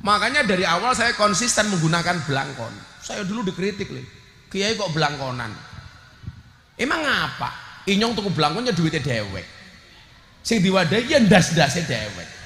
Makanya dari awal saya konsisten menggunakan belangkon. Saya dulu dikritik loh, kiai kok belangkonan. Emang apa? Inyong tuku belangkonnya duitnya dewek. Sing diwadahi ya ndas-ndase dewek.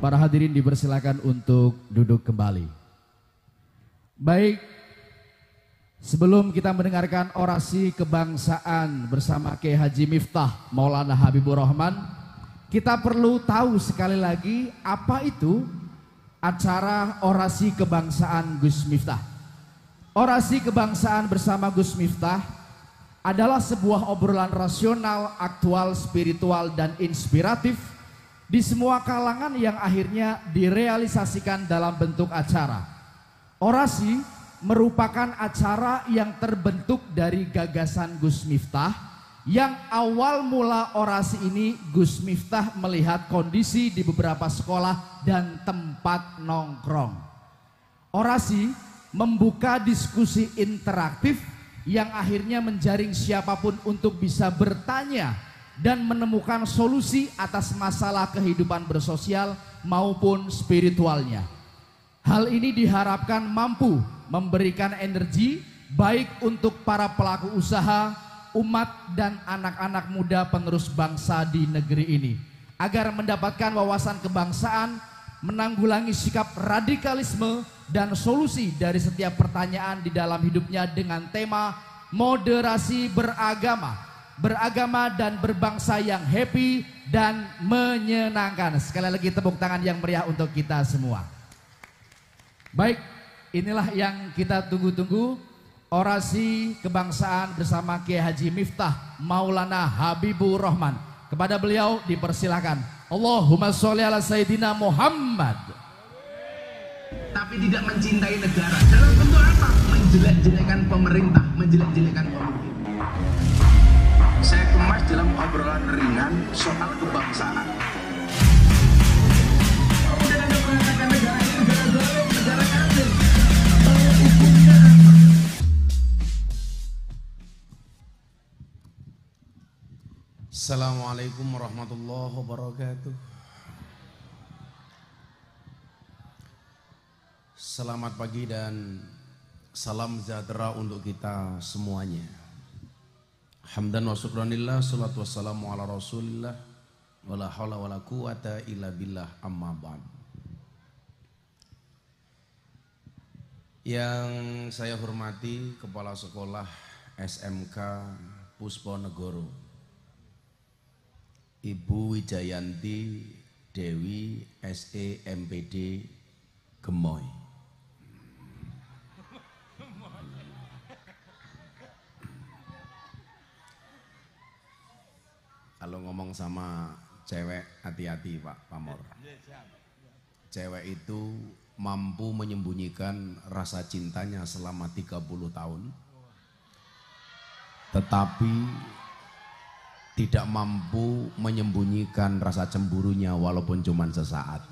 Para hadirin dipersilakan untuk duduk kembali. Baik, sebelum kita mendengarkan orasi kebangsaan bersama Kiai Haji Miftah Maulana Habibur Rahman, kita perlu tahu sekali lagi apa itu acara orasi kebangsaan Gus Miftah. Orasi kebangsaan bersama Gus Miftah adalah sebuah obrolan rasional, aktual, spiritual, dan inspiratif di semua kalangan yang akhirnya direalisasikan dalam bentuk acara. Orasi merupakan acara yang terbentuk dari gagasan Gus Miftah, yang awal mula orasi ini Gus Miftah melihat kondisi di beberapa sekolah dan tempat nongkrong. Orasi membuka diskusi interaktif yang akhirnya menjaring siapapun untuk bisa bertanya dan menemukan solusi atas masalah kehidupan bersosial maupun spiritualnya. Hal ini diharapkan mampu memberikan energi baik untuk para pelaku usaha, umat, dan anak-anak muda penerus bangsa di negeri ini, agar mendapatkan wawasan kebangsaan, menanggulangi sikap radikalisme, dan solusi dari setiap pertanyaan di dalam hidupnya dengan tema moderasi beragama dan berbangsa yang happy dan menyenangkan. Sekali lagi tepuk tangan yang meriah untuk kita semua. Baik, inilah yang kita tunggu-tunggu, orasi kebangsaan bersama Kiai Haji Miftah Maulana Habibur Rahman. Kepada beliau dipersilakan. Allahumma sholli ala Sayyidina Muhammad. Tapi tidak mencintai negara. Dalam bentuk apa? Menjelek-jelekan pemerintah, menjelek-jelekan pemimpin. Saya kemas dalam obrolan ringan soal kebangsaan. Kemudian Anda mengatakan negara ini negara zalim, negara kafir. Hukumnya apa? Assalamualaikum warahmatullahi wabarakatuh. Selamat pagi dan salam sejahtera untuk kita semuanya. Hamdan wa syukranillah, salatu wassalamu ala rasulillah, wala hawla wala quwata illa billah, amma ba'd. Yang saya hormati Kepala Sekolah SMK Pusponegoro, Ibu Wijayanti Dewi SE MPD Gemoy. Kalau ngomong sama cewek hati-hati Pak Pamor. Cewek itu mampu menyembunyikan rasa cintanya selama 30 tahun, tetapi tidak mampu menyembunyikan rasa cemburunya walaupun cuma sesaat.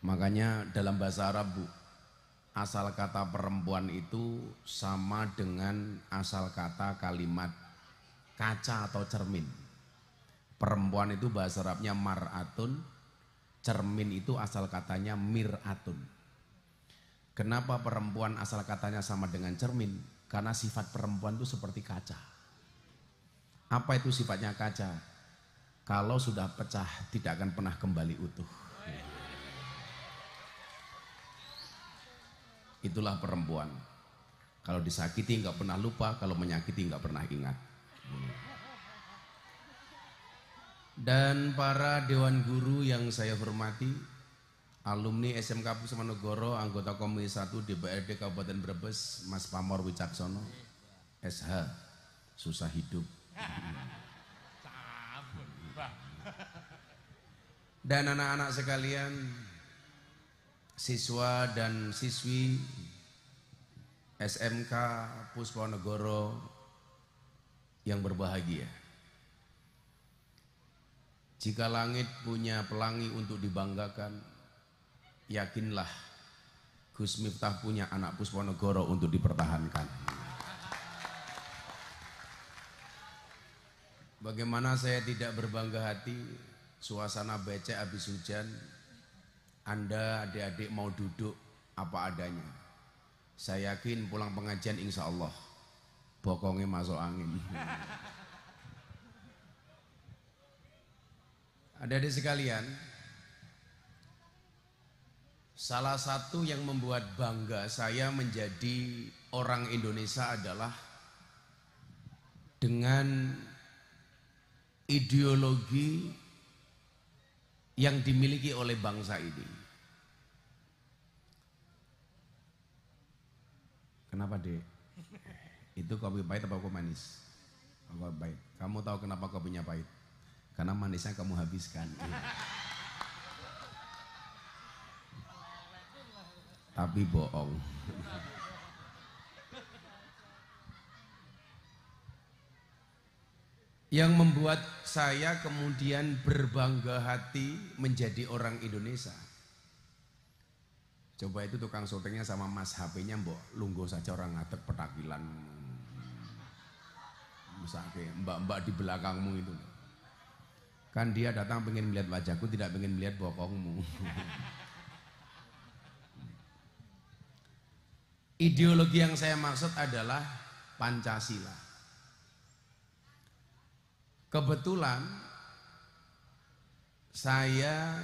Makanya dalam bahasa Arab, Bu, asal kata perempuan itu sama dengan asal kata kalimat kaca atau cermin. Perempuan itu bahasa Arabnya mar'atun, cermin itu asal katanya mir'atun. Kenapa perempuan asal katanya sama dengan cermin? Karena sifat perempuan itu seperti kaca. Apa itu sifatnya kaca? Kalau sudah pecah tidak akan pernah kembali utuh. Itulah perempuan. Kalau disakiti nggak pernah lupa, kalau menyakiti nggak pernah ingat. Dan para dewan guru yang saya hormati, alumni SMK Pusumanegoro, anggota Komisi 1 DPRD Kabupaten Brebes, Mas Pamor Wicaksono, SH, susah hidup. Dan anak-anak sekalian, siswa dan siswi SMK Pusumanegoro yang berbahagia. Jika langit punya pelangi untuk dibanggakan, yakinlah Gus Miftah punya anak Pusumanegoro untuk dipertahankan. Bagaimana saya tidak berbangga hati, suasana becek habis hujan, Anda adik-adik mau duduk apa adanya. Saya yakin pulang pengajian insya Allah bokongnya masuk angin. Adik-adik sekalian, salah satu yang membuat bangga saya menjadi orang Indonesia adalah dengan ideologi yang dimiliki oleh bangsa ini. Kenapa, Dek? Itu kopi pahit apa kopi manis? Kopi pahit. Kamu tahu kenapa kopinya pahit? Karena manisnya kamu habiskan. Tapi bohong. Yang membuat saya kemudian berbangga hati menjadi orang Indonesia. Coba itu tukang syutingnya sama mas HP-nya mbok lungguh saja orang ngatek petakilan. Misalnya mbak-mbak di belakangmu itu. Kan dia datang pengen melihat wajahku, tidak pengen melihat bokongmu. Ideologi yang saya maksud adalah Pancasila. Kebetulan saya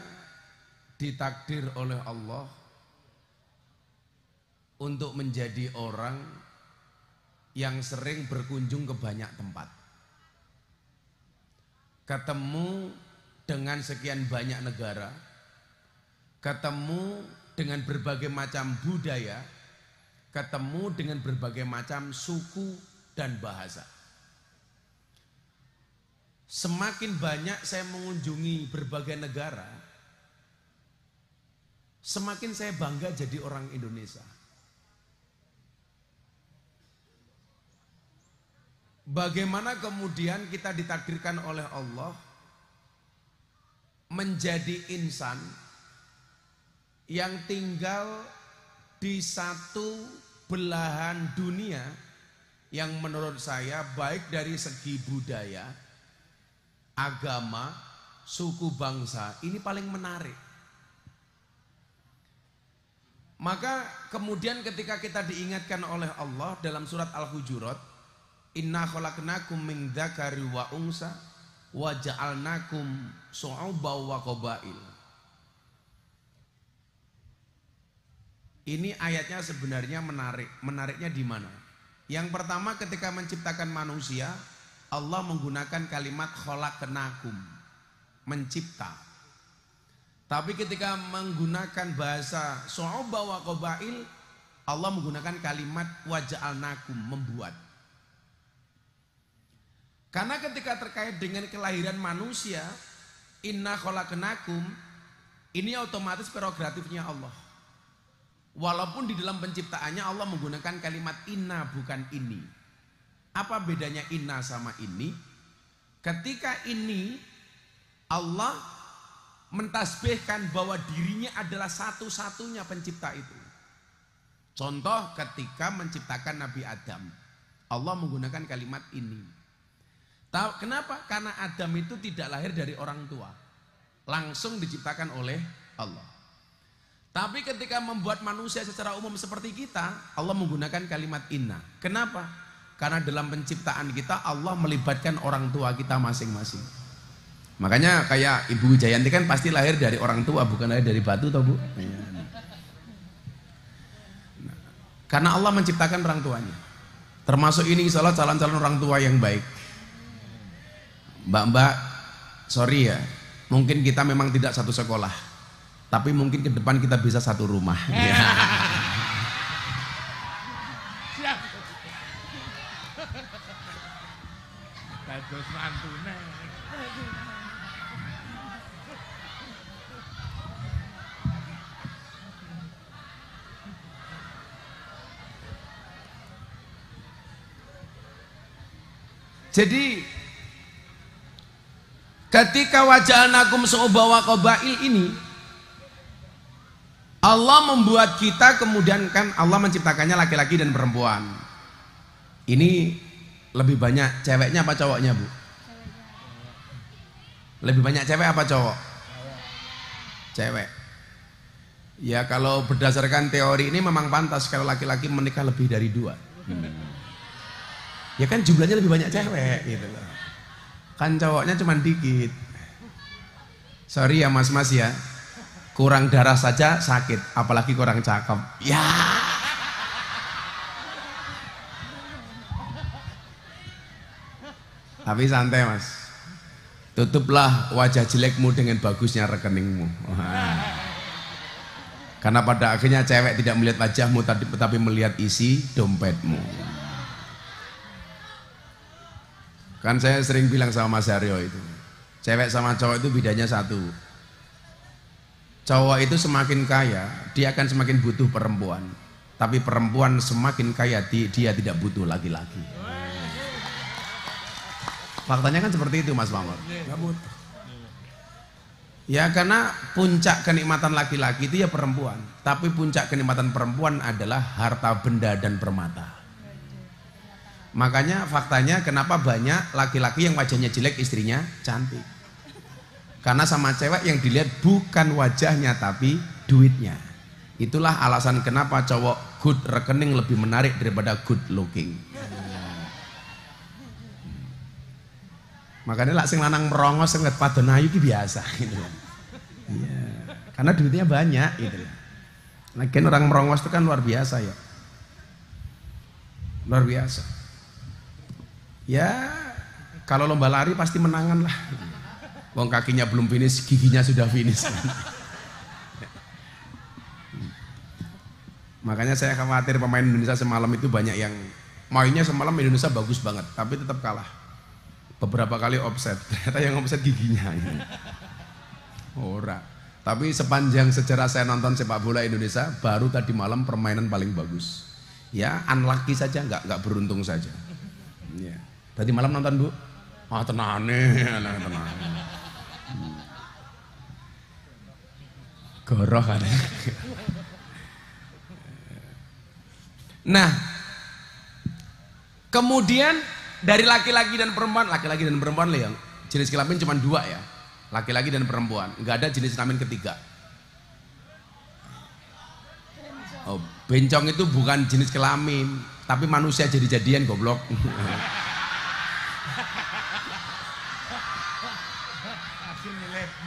ditakdir oleh Allah untuk menjadi orang yang sering berkunjung ke banyak tempat. Ketemu dengan sekian banyak negara, ketemu dengan berbagai macam budaya, ketemu dengan berbagai macam suku dan bahasa. Semakin banyak saya mengunjungi berbagai negara, semakin saya bangga jadi orang Indonesia. Bagaimana kemudian kita ditakdirkan oleh Allah menjadi insan yang tinggal di satu belahan dunia yang menurut saya baik dari segi budaya, agama, suku bangsa ini paling menarik. Maka kemudian ketika kita diingatkan oleh Allah dalam surat Al-Hujurat, inna khalaqnakum min dzakari wa unsa wa ja'alnakum syu'uban wa qabail. Ini ayatnya sebenarnya menarik. Menariknya di mana? Yang pertama, ketika menciptakan manusia, Allah menggunakan kalimat khalaqnakum, mencipta. Tapi ketika menggunakan bahasa syu'uban wa qabail, Allah menggunakan kalimat wa ja'alnakum, membuat. Karena ketika terkait dengan kelahiran manusia, Inna khalaqnakum ini otomatis prerogatifnya Allah. Walaupun di dalam penciptaannya Allah menggunakan kalimat inna bukan ini. Apa bedanya inna sama ini? Ketika ini Allah mentasbihkan bahwa dirinya adalah satu-satunya pencipta itu. Contoh ketika menciptakan Nabi Adam, Allah menggunakan kalimat ini. Kenapa? Karena Adam itu tidak lahir dari orang tua, langsung diciptakan oleh Allah. Tapi ketika membuat manusia secara umum seperti kita, Allah menggunakan kalimat inna. Kenapa? Karena dalam penciptaan kita Allah melibatkan orang tua kita masing-masing. Makanya kayak Ibu Jayanti kan pasti lahir dari orang tua, bukan lahir dari batu toh Bu? Karena Allah menciptakan orang tuanya. Termasuk ini insya Allah calon-calon orang tua yang baik. Mbak-mbak, sorry ya, mungkin kita memang tidak satu sekolah, tapi mungkin ke depan kita bisa satu rumah. Ya. Siap. Dados mantune. Jadi ketika waja'alnakum syu'uban wa qabail ini Allah membuat kita, kemudian kan Allah menciptakannya laki-laki dan perempuan. Ini lebih banyak ceweknya apa cowoknya Bu? Lebih banyak cewek apa cowok? Cewek. Ya kalau berdasarkan teori ini memang pantas kalau laki-laki menikah lebih dari 2. Ya kan jumlahnya lebih banyak cewek gitu loh. Kan cowoknya cuma dikit. Sorry ya mas-mas ya, kurang darah saja sakit, apalagi kurang cakep. Ya. Tapi santai mas, tutuplah wajah jelekmu dengan bagusnya rekeningmu. Karena pada akhirnya cewek tidak melihat wajahmu tapi melihat isi dompetmu. Kan saya sering bilang sama Mas Haryo itu, cewek sama cowok itu bedanya satu. Cowok itu semakin kaya, dia akan semakin butuh perempuan. Tapi perempuan semakin kaya, dia tidak butuh laki-laki. Faktanya kan seperti itu Mas Mahmud. Gak butuh. Ya karena puncak kenikmatan laki-laki itu ya perempuan. Tapi puncak kenikmatan perempuan adalah harta benda dan permata. Makanya faktanya kenapa banyak laki-laki yang wajahnya jelek istrinya cantik. Karena sama cewek yang dilihat bukan wajahnya tapi duitnya. Itulah alasan kenapa cowok good rekening lebih menarik daripada good looking. Makanya lah sing lanang merongos sing lihat padon ayu ki biasa gitu. Iya. Karena duitnya banyak gitu. Lagian orang merongos itu kan luar biasa ya. Luar biasa. Ya kalau lomba lari pasti menangan lah. Wong kakinya belum finish, giginya sudah finish. Makanya saya khawatir pemain Indonesia semalam itu banyak yang mainnya semalam Indonesia bagus banget, tapi tetap kalah. Beberapa kali offset, ternyata yang offset giginya. Ora. Tapi sepanjang sejarah saya nonton sepak bola Indonesia, baru tadi malam permainan paling bagus. Ya unlucky saja, nggak beruntung saja. Ya. Tadi malam nonton Bu? Ah tenane, tenane. Goroh kan. Nah, kemudian dari laki-laki dan perempuan lah yang jenis kelamin cuma 2 ya, laki-laki dan perempuan, nggak ada jenis kelamin ketiga. Oh, bencong itu bukan jenis kelamin, tapi manusia jadi-jadian goblok.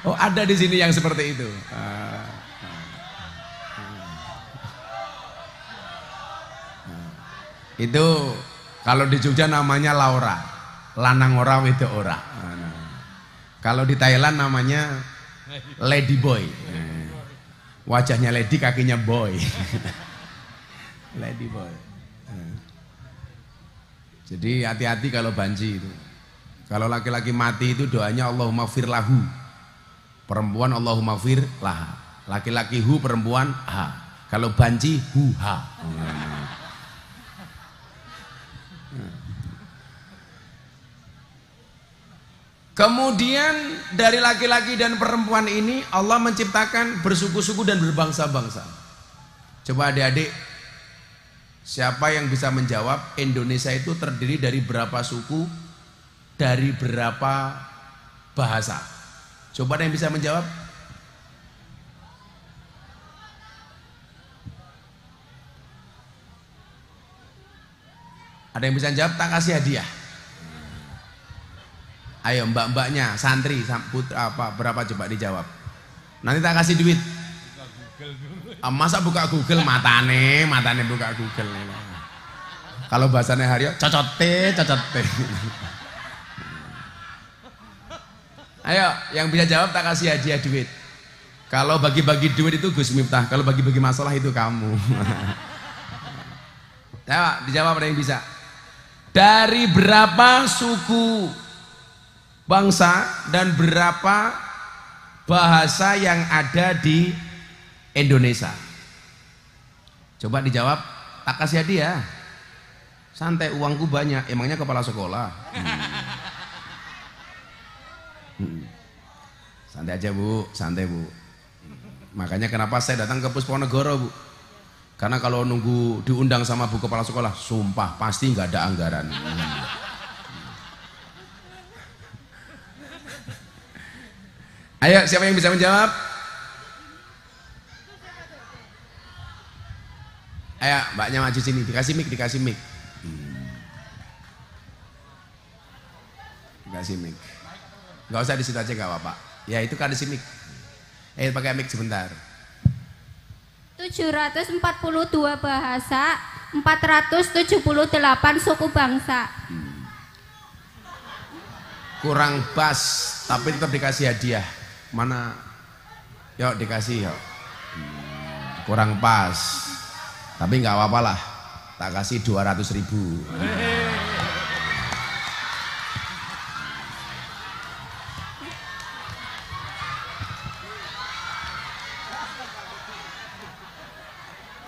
Oh ada di sini yang seperti itu. Itu kalau di Jogja namanya Laura, lanang ora wedok ora. Kalau di Thailand namanya Lady Boy. Wajahnya lady, kakinya boy. Lady Boy. Jadi hati-hati kalau banci itu. Kalau laki-laki mati itu doanya Allahumma firlahu. Perempuan Allahumma fir laha. Laki-laki hu, perempuan ha. Kalau banci hu ha. Kemudian dari laki-laki dan perempuan ini Allah menciptakan bersuku-suku dan berbangsa-bangsa. Coba adik-adik, siapa yang bisa menjawab Indonesia itu terdiri dari berapa suku, dari berapa bahasa? Coba ada yang bisa menjawab? Ada yang bisa jawab? Tak kasih hadiah. Ayo mbak-mbaknya, santri, putra apa berapa coba dijawab. Nanti tak kasih duit. Masa buka Google matane buka Google. Kalau bahasanya Haryo, cocote. Ayo, yang bisa jawab tak kasih hadiah duit. Kalau bagi-bagi duit itu Gus Miftah, kalau bagi-bagi masalah itu kamu. Coba dijawab ada yang bisa. Dari berapa suku bangsa dan berapa bahasa yang ada di Indonesia? Coba dijawab, tak kasih hadiah. Santai, uangku banyak, emangnya kepala sekolah. Santai aja Bu, santai Bu. Makanya kenapa saya datang ke Pusponegoro Bu? Karena kalau nunggu diundang sama Bu kepala sekolah, sumpah pasti nggak ada anggaran. Ayo, siapa yang bisa menjawab? Ayo, mbaknya maju sini, dikasih mic. Dikasih mic. Nggak usah di situ aja, nggak apa-apa. Ya itu kasih mic. Pakai mic sebentar. 742 bahasa, 478 suku bangsa. Kurang pas, tapi tetap dikasih hadiah. Mana? Yuk dikasih yuk. Kurang pas, tapi nggak apa-apa lah. Tak kasih 200.000.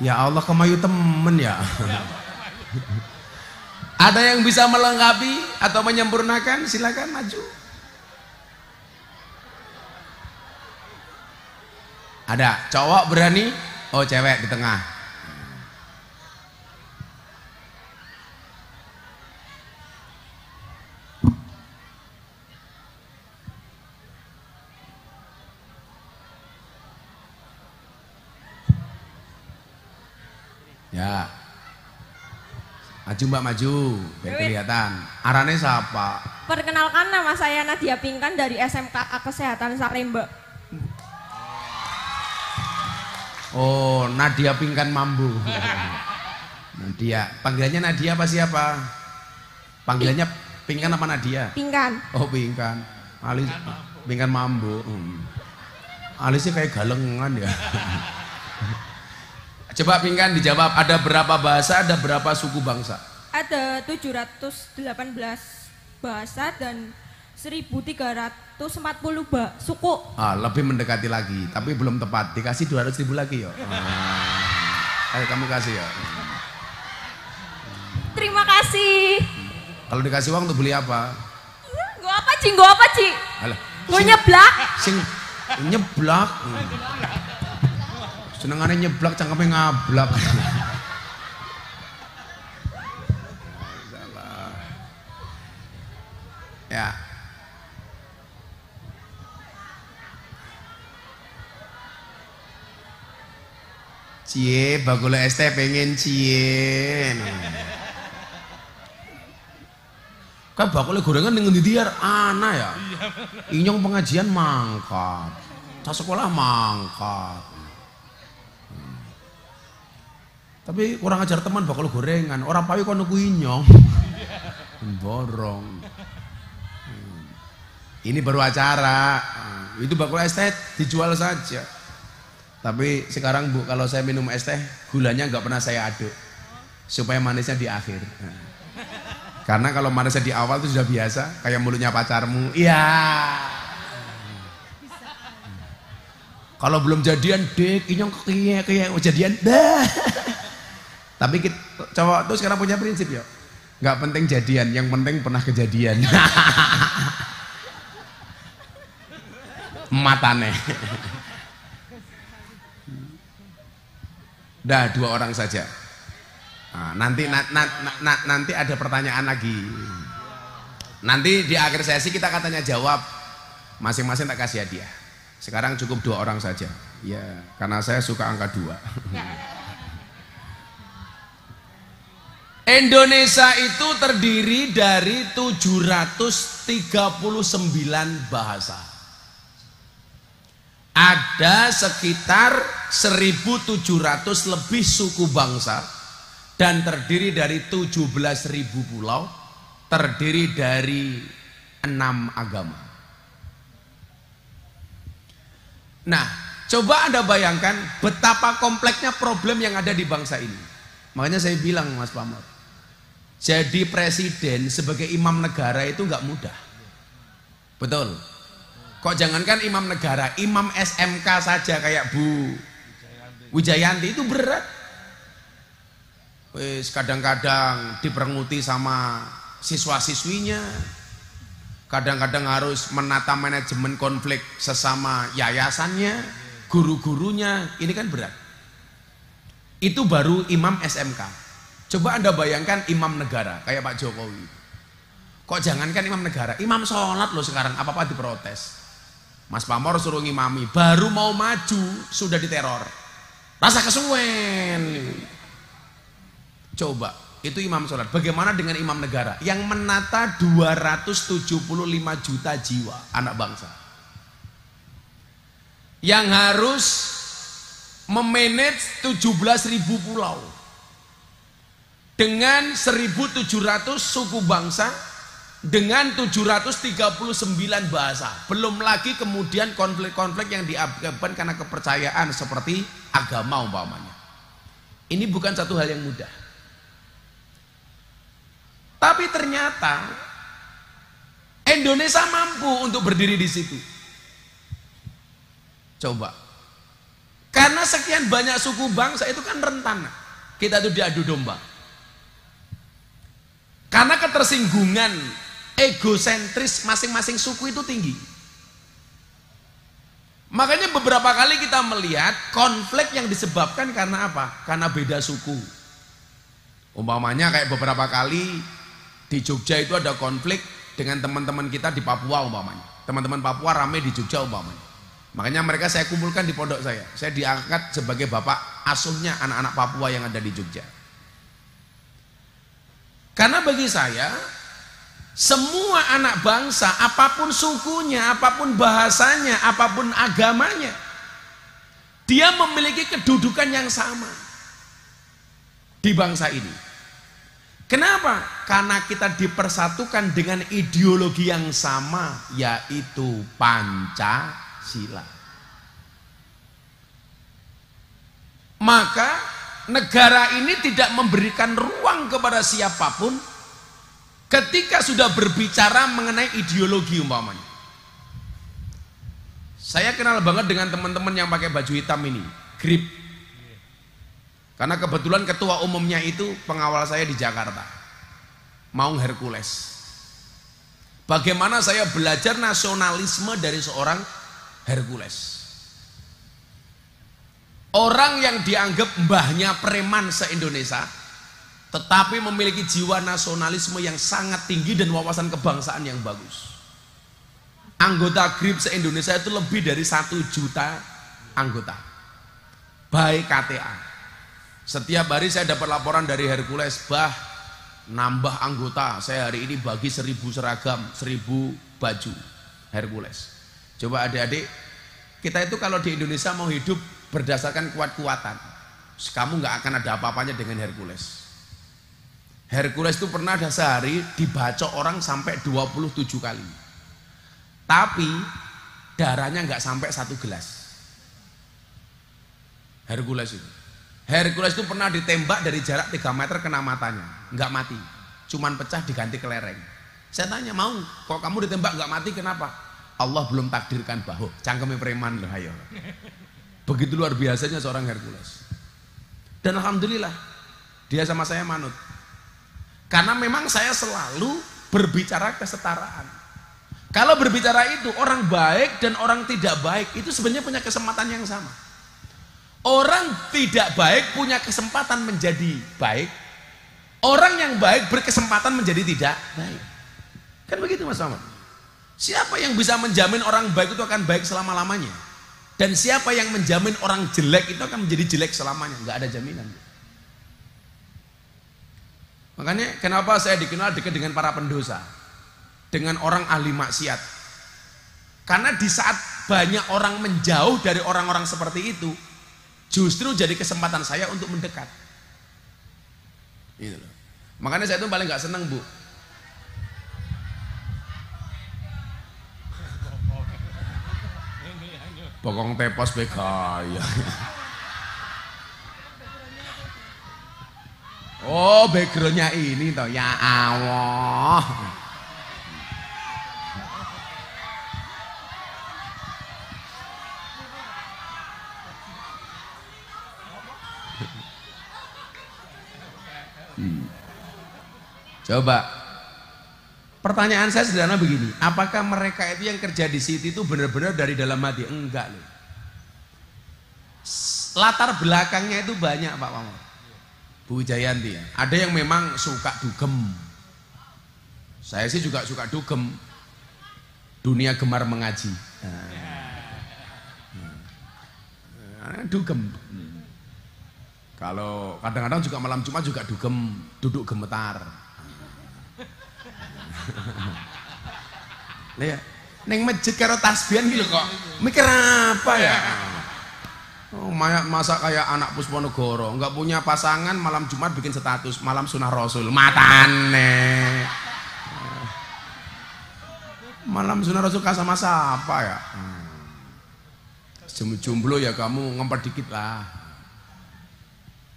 Ya Allah, kemayu temen ya. Ada yang bisa melengkapi atau menyempurnakan? Silakan maju. Ada cowok berani? Oh, cewek di tengah. Ya. Maju Mbak, maju. Biar kelihatan. Arane siapa? Perkenalkan, nama saya Nadia Pingkan dari SMKA Kesehatan Salemba. Oh, Nadia Pingkan Mambu. Nadia, panggilannya Nadia apa siapa? Panggilannya Pingkan apa Nadia? Pingkan. Oh, Pingkan. Alis Pingkan Mambu. Alisnya kayak galengan ya. Coba Pingkan dijawab, ada berapa bahasa, ada berapa suku bangsa? Ada 718 bahasa dan 1340 suku. Lebih mendekati lagi, tapi belum tepat. Dikasih 200.000 lagi ya. Ayo kamu kasih ya. Terima kasih. Kalau dikasih uang untuk beli apa? Gue apa Ci? Gue nyeblak. Sing nyeblak. Senengannya nyeblak, cangkemnya ngablak. Salah. Ya. Cie, bakule es teh pengen cie. Kan bakule gorengan dengan didiar ana ya. Inyong pengajian mangkat. Cah sekolah mangkat. Tapi kurang ajar teman bakal gorengan, orang pawi kono kuinyong. Borong. Ini baru acara. Itu bakul es teh dijual saja. Tapi sekarang Bu, kalau saya minum es teh, gulanya nggak pernah saya aduk. Supaya manisnya di akhir. Karena kalau manisnya di awal itu sudah biasa, kayak mulutnya pacarmu. Iya. Kalau belum jadian, dek, inyong kayak jadian, dah. Tapi cowok tuh sekarang punya prinsip ya, nggak penting jadian, yang penting pernah kejadian. Matane. Dah 2 orang saja. Nah, nanti ada pertanyaan lagi. Nanti di akhir sesi kita katanya jawab, masing-masing tak kasih hadiah. Sekarang cukup 2 orang saja. Ya, karena saya suka angka 2. Indonesia itu terdiri dari 739 bahasa. Ada sekitar 1.700 lebih suku bangsa dan terdiri dari 17.000 pulau, terdiri dari 6 agama. Nah, coba Anda bayangkan betapa kompleksnya problem yang ada di bangsa ini. Makanya saya bilang, Mas Pamor, jadi presiden sebagai imam negara itu nggak mudah. Betul. Kok jangankan imam negara, imam SMK saja kayak Bu Wijayanti itu berat. Wes kadang-kadang diperenguti sama siswa-siswinya. Kadang-kadang harus menata manajemen konflik sesama yayasannya, guru-gurunya, ini kan berat. Itu baru imam SMK. Coba Anda bayangkan imam negara kayak Pak Jokowi. Kok jangankan imam negara, imam sholat loh sekarang apa-apa diprotes. Mas Pamor suruh ngimami, baru mau maju sudah diteror. Rasa kesuwen. Coba, itu imam sholat. Bagaimana dengan imam negara yang menata 275 juta jiwa anak bangsa, yang harus memanage 17.000 pulau dengan 1.700 suku bangsa dengan 739 bahasa. Belum lagi kemudian konflik-konflik yang diakibatkan karena kepercayaan seperti agama umpamanya. Ini bukan satu hal yang mudah. Tapi ternyata Indonesia mampu untuk berdiri di situ. Coba. Karena sekian banyak suku bangsa itu kan rentan. Kita itu diadu domba. Karena ketersinggungan egosentris masing-masing suku itu tinggi. Makanya beberapa kali kita melihat konflik yang disebabkan karena apa? Karena beda suku. Umpamanya kayak beberapa kali di Jogja itu ada konflik dengan teman-teman kita di Papua umpamanya. Teman-teman Papua rame di Jogja umpamanya. Makanya mereka saya kumpulkan di pondok saya. Saya diangkat sebagai bapak asuhnya anak-anak Papua yang ada di Jogja. Karena bagi saya, semua anak bangsa, apapun sukunya, apapun bahasanya, apapun agamanya, dia memiliki kedudukan yang sama di bangsa ini. Kenapa? Karena kita dipersatukan dengan ideologi yang sama, yaitu Pancasila. Maka negara ini tidak memberikan ruang kepada siapapun ketika sudah berbicara mengenai ideologi umpamanya. Saya kenal banget dengan teman-teman yang pakai baju hitam ini, grip. Karena kebetulan ketua umumnya itu pengawal saya di Jakarta, Maung Hercules. Bagaimana saya belajar nasionalisme dari seorang Hercules. Orang yang dianggap mbahnya preman se-Indonesia, tetapi memiliki jiwa nasionalisme yang sangat tinggi dan wawasan kebangsaan yang bagus. Anggota GRIP se-Indonesia itu lebih dari 1 juta anggota by KTA. Setiap hari saya dapat laporan dari Hercules, bah nambah anggota, saya hari ini bagi 1.000 seragam, 1.000 baju Hercules. Coba adik-adik, kita itu kalau di Indonesia mau hidup berdasarkan kuat-kuatan, kamu nggak akan ada apa-apanya dengan Hercules. Hercules itu pernah ada sehari dibacok orang sampai 27 kali, tapi darahnya nggak sampai 1 gelas. Hercules itu Hercules itu pernah ditembak dari jarak 3 meter kena matanya, nggak mati, cuman pecah diganti kelereng. Saya tanya, mau kok kamu ditembak nggak mati kenapa? Allah belum takdirkan bahu, cangkeme preman loh, ayo. Begitu luar biasanya seorang Hercules. Dan alhamdulillah dia sama saya manut. Karena memang saya selalu berbicara kesetaraan. Kalau berbicara itu orang baik dan orang tidak baik itu sebenarnya punya kesempatan yang sama. Orang tidak baik punya kesempatan menjadi baik. Orang yang baik berkesempatan menjadi tidak baik. Kan begitu Mas Muhammad. Siapa yang bisa menjamin orang baik itu akan baik selama-lamanya? Dan siapa yang menjamin orang jelek itu akan menjadi jelek selamanya? Enggak ada jaminan. Makanya kenapa saya dikenal dekat dengan para pendosa, dengan orang ahli maksiat. Karena di saat banyak orang menjauh dari orang-orang seperti itu, justru jadi kesempatan saya untuk mendekat. Gitu loh. Makanya saya itu paling nggak seneng Bu. Bokong tepos begaya. Oh, backgroundnya ini toh, ya Allah. Coba, pertanyaan saya sederhana begini, apakah mereka itu yang kerja di situ itu benar-benar dari dalam hati? Enggak loh. Latar belakangnya itu banyak Pak Wamor. Bu Jayanti ya, ada yang memang suka dugem. Saya sih juga suka dugem. Dunia gemar mengaji. Dugem. Kalau kadang-kadang juga malam Jumat juga dugem, duduk gemetar. Lihat, neng masjid karo tasbihan gitu kok. Mikir apa ya? Oh, masa kayak anak Pusponegoro nggak punya pasangan malam Jumat bikin status malam sunah Rasul matane malam sunah Rasul kan sama siapa ya jomblo ya kamu ngempet dikit lah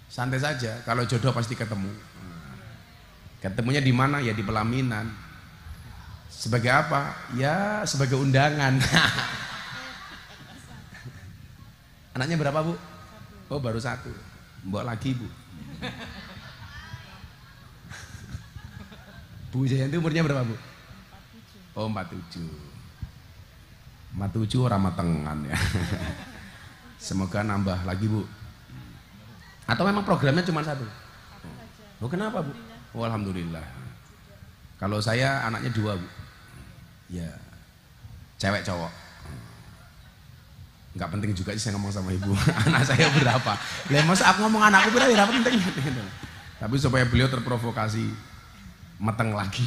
santai saja kalau jodoh pasti ketemu ketemunya di mana ya di pelaminan sebagai apa ya sebagai undangan. Anaknya berapa Bu? Oh baru 1. Mbok lagi Bu. Bu Jayanti umurnya berapa Bu? Oh 47. 47 orang matengan ya. Semoga nambah lagi Bu. Atau memang programnya cuma 1? Oh kenapa Bu? Oh alhamdulillah. Kalau saya anaknya 2 Bu. Ya cewek cowok. Nggak penting juga sih saya ngomong sama ibu anak saya berapa lah masa aku ngomong anakku berapa ya penting tapi supaya beliau terprovokasi mateng lagi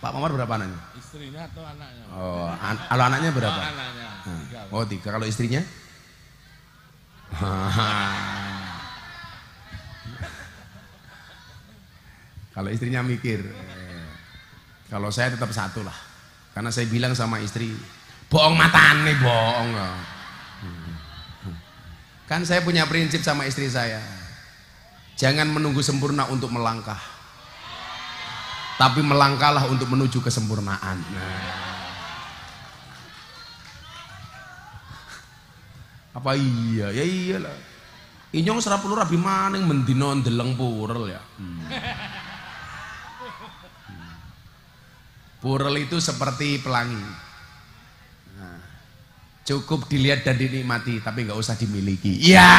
Pak Mamar berapa anaknya? Istrinya atau anaknya? Oh, kalau anaknya berapa? Oh, anaknya 3. Oh 3, kalau istrinya? Kalau istrinya mikir kalau saya tetap 1 lah karena saya bilang sama istri bohong matane, bohong. Kan saya punya prinsip sama istri saya. Jangan menunggu sempurna untuk melangkah. Tapi melangkahlah untuk menuju kesempurnaan. Apa iya? Ya iyalah. Inyong 10 rabi maning mendino ndeleng purel ya. Purel itu seperti pelangi. Cukup dilihat dan dinikmati tapi nggak usah dimiliki. Iya.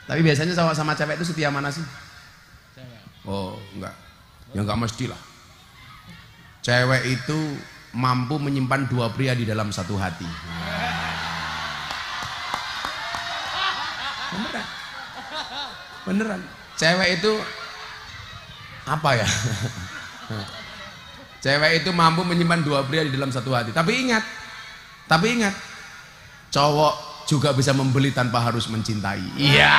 Tapi biasanya sama cewek itu setia mana sih? Cewek. Oh enggak. Ya enggak mesti lah. Cewek itu mampu menyimpan 2 pria di dalam 1 hati. Beneran. Beneran. Cewek itu apa ya? Cewek itu mampu menyimpan 2 pria di dalam 1 hati. Tapi ingat, cowok juga bisa membeli tanpa harus mencintai. Iya.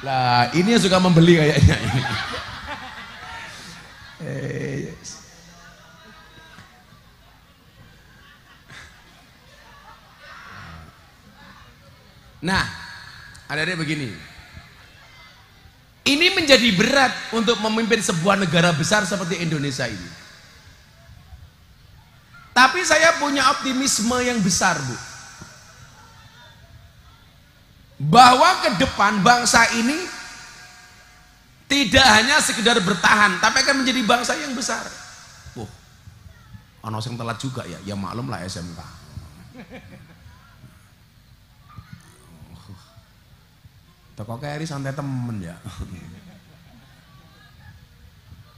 Lah, ini yang suka membeli kayaknya. Yes. Nah, ada begini. Ini menjadi berat untuk memimpin sebuah negara besar seperti Indonesia ini. Tapi saya punya optimisme yang besar, Bu. Bahwa ke depan bangsa ini tidak hanya sekedar bertahan, tapi akan menjadi bangsa yang besar. Ono sing telat juga ya, ya maklum lah SMK. Toko keri santai temen ya.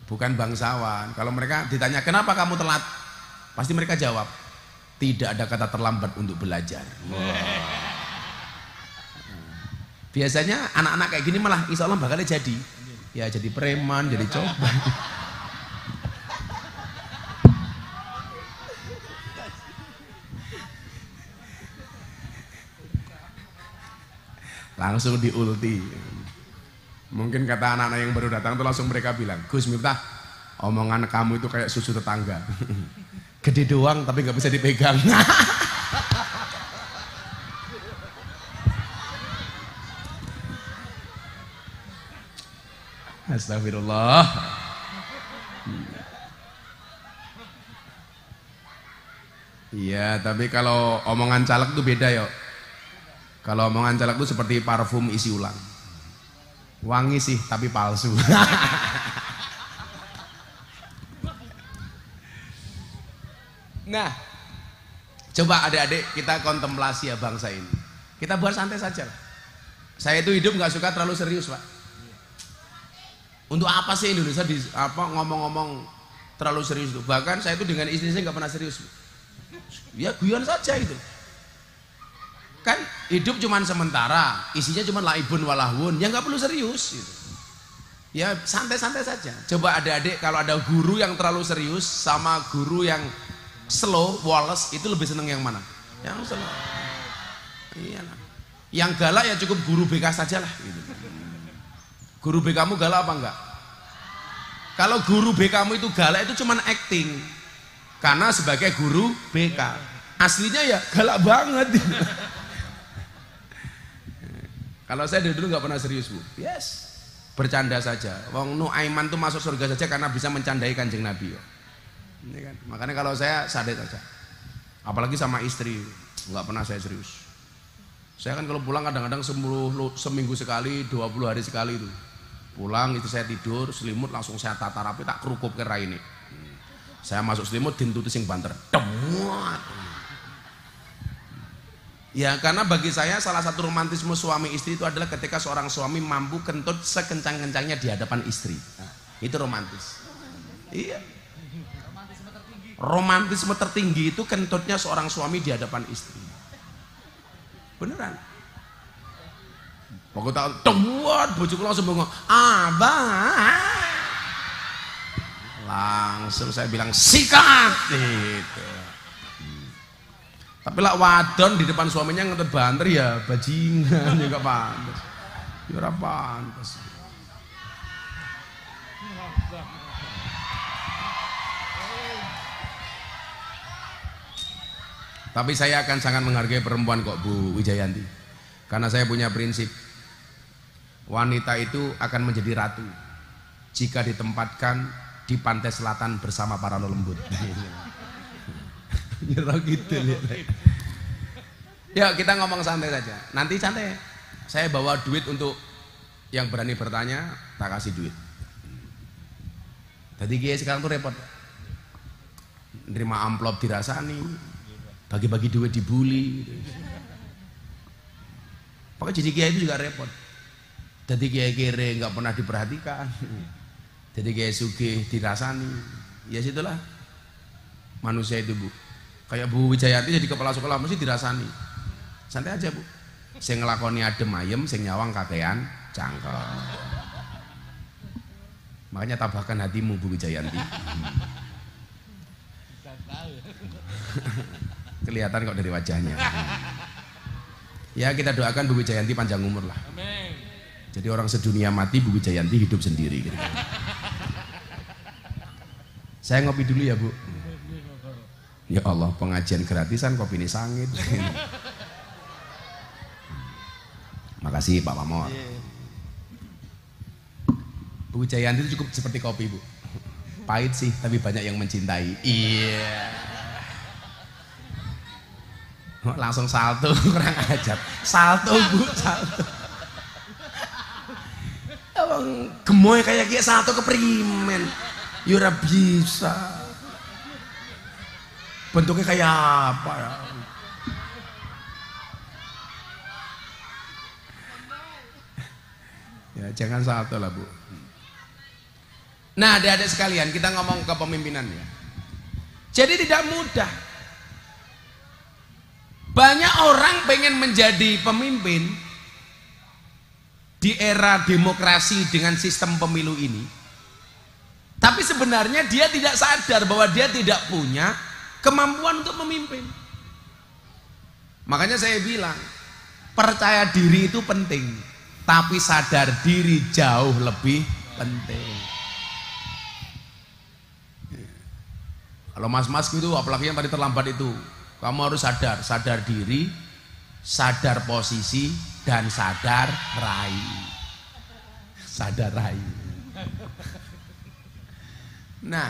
Bukan bangsawan. Kalau mereka ditanya kenapa kamu telat, pasti mereka jawab tidak ada kata terlambat untuk belajar. Biasanya anak-anak kayak gini malah insya Allah bakalnya jadi, ya jadi preman, jadi coba. Langsung diulti. Mungkin kata anak-anak yang baru datang tuh langsung mereka bilang, Gus Miftah, omongan kamu itu kayak susu tetangga. Gede doang tapi nggak bisa dipegang. Astagfirullah. Iya, tapi kalau omongan caleg tuh beda ya. Kalau omongan caleg itu seperti parfum isi ulang. Wangi sih tapi palsu. Nah, coba adik-adik kita kontemplasi ya bangsa ini. Kita buat santai saja. Saya itu hidup nggak suka terlalu serius, Pak. Untuk apa sih Indonesia ngomong-ngomong terlalu serius itu? Bahkan saya itu dengan istri saya nggak pernah serius. Ya guyon saja itu. Kan hidup cuman sementara, isinya cuman laibun walahun, ya nggak perlu serius gitu. Ya santai-santai saja. Coba adik-adik kalau ada guru yang terlalu serius sama guru yang slow, woles, itu lebih seneng yang mana? Yang slow. Iya. Yang galak ya cukup guru BK saja lah gitu. Guru BK kamu galak apa enggak? Kalau guru BK kamu itu galak itu cuman acting. Karena sebagai guru BK. Aslinya ya galak banget. Kalau saya dari dulu nggak pernah serius, Bu. Yes, bercanda saja. Wong Nuaiman tuh masuk surga saja karena bisa mencandai Kanjeng Nabi. Ini kan. Makanya kalau saya sadar saja. Apalagi sama istri, nggak pernah saya serius. Saya kan kalau pulang kadang-kadang seminggu sekali, 20 hari sekali itu. Pulang itu saya tidur, selimut langsung saya tata rapi, tak kerukup ke rai ini. Saya masuk selimut, dintuti sing banter. Demuat. Ya karena bagi saya salah satu romantisme suami istri itu adalah ketika seorang suami mampu kentut sekencang-kencangnya di hadapan istri. Nah, itu romantis. Iya. Romantisme tertinggi itu kentutnya seorang suami di hadapan istri. Beneran. Pokoknya temuan bojoku langsung bengong. Abang. Langsung saya bilang sikat gitu. Tapi lah wadon di depan suaminya ngentut banter ya bajingan ya gak pantas. Ya ora pantas. Tapi saya akan sangat menghargai perempuan kok Bu Wijayanti. Karena saya punya prinsip. Wanita itu akan menjadi ratu jika ditempatkan di pantai selatan bersama para lelembut. Gitu, ya kita ngomong santai saja. Nanti santai. Saya bawa duit untuk yang berani bertanya, tak kasih duit. Jadi kiai sekarang tuh repot. Nerima amplop dirasani, bagi-bagi duit dibully. Pokoknya jadi kiai itu juga repot. Jadi kiai kere nggak pernah diperhatikan. Jadi kiai sugih dirasani. Ya situlah manusia itu, Bu. Kayak Bu Wijayanti jadi kepala sekolah mesti dirasani. Santai aja, Bu. Sing ngelakoni adem ayem, sing nyawang kakean cangkel. Makanya tabahkan hatimu Bu Wijayanti. Kelihatan kok dari wajahnya. Ya kita doakan Bu Wijayanti panjang umur lah. Jadi orang sedunia mati, Bu Wijayanti hidup sendiri. Saya ngopi dulu ya, Bu. Ya Allah, pengajian gratisan kopi ini sangit. Makasih Pak Pamor. Bu Jayanti itu cukup seperti kopi, Bu. Pahit sih, tapi banyak yang mencintai. Iya. Langsung salto, kurang ajar. Salto, Bu, salto. Abang gemoy kayak gini salto keprimen. Yura bisa. Bentuknya kayak apa ya? Ya jangan salto lah, Bu. Nah, adik-adik sekalian, kita ngomong ke pemimpinan ya. Jadi tidak mudah. Banyak orang pengen menjadi pemimpin di era demokrasi dengan sistem pemilu ini. Tapi sebenarnya dia tidak sadar bahwa dia tidak punya kemampuan untuk memimpin. Makanya saya bilang, percaya diri itu penting, tapi sadar diri jauh lebih penting. Kalau mas-mas gitu, apalagi yang tadi terlambat itu, kamu harus sadar diri, sadar posisi, dan sadar rai. Sadar rai. Nah,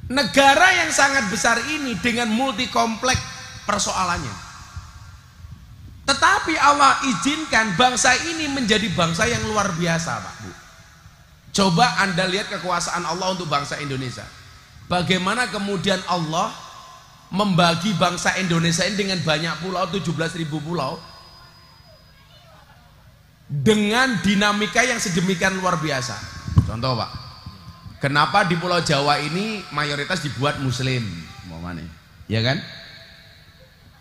negara yang sangat besar ini dengan multi kompleks persoalannya. Tetapi Allah izinkan bangsa ini menjadi bangsa yang luar biasa, Pak Bu. Coba Anda lihat kekuasaan Allah untuk bangsa Indonesia. Bagaimana kemudian Allah membagi bangsa Indonesia ini dengan banyak pulau, 17.000 pulau, dengan dinamika yang sedemikian luar biasa. Contoh, Pak, kenapa di Pulau Jawa ini mayoritas dibuat Muslim, ya kan?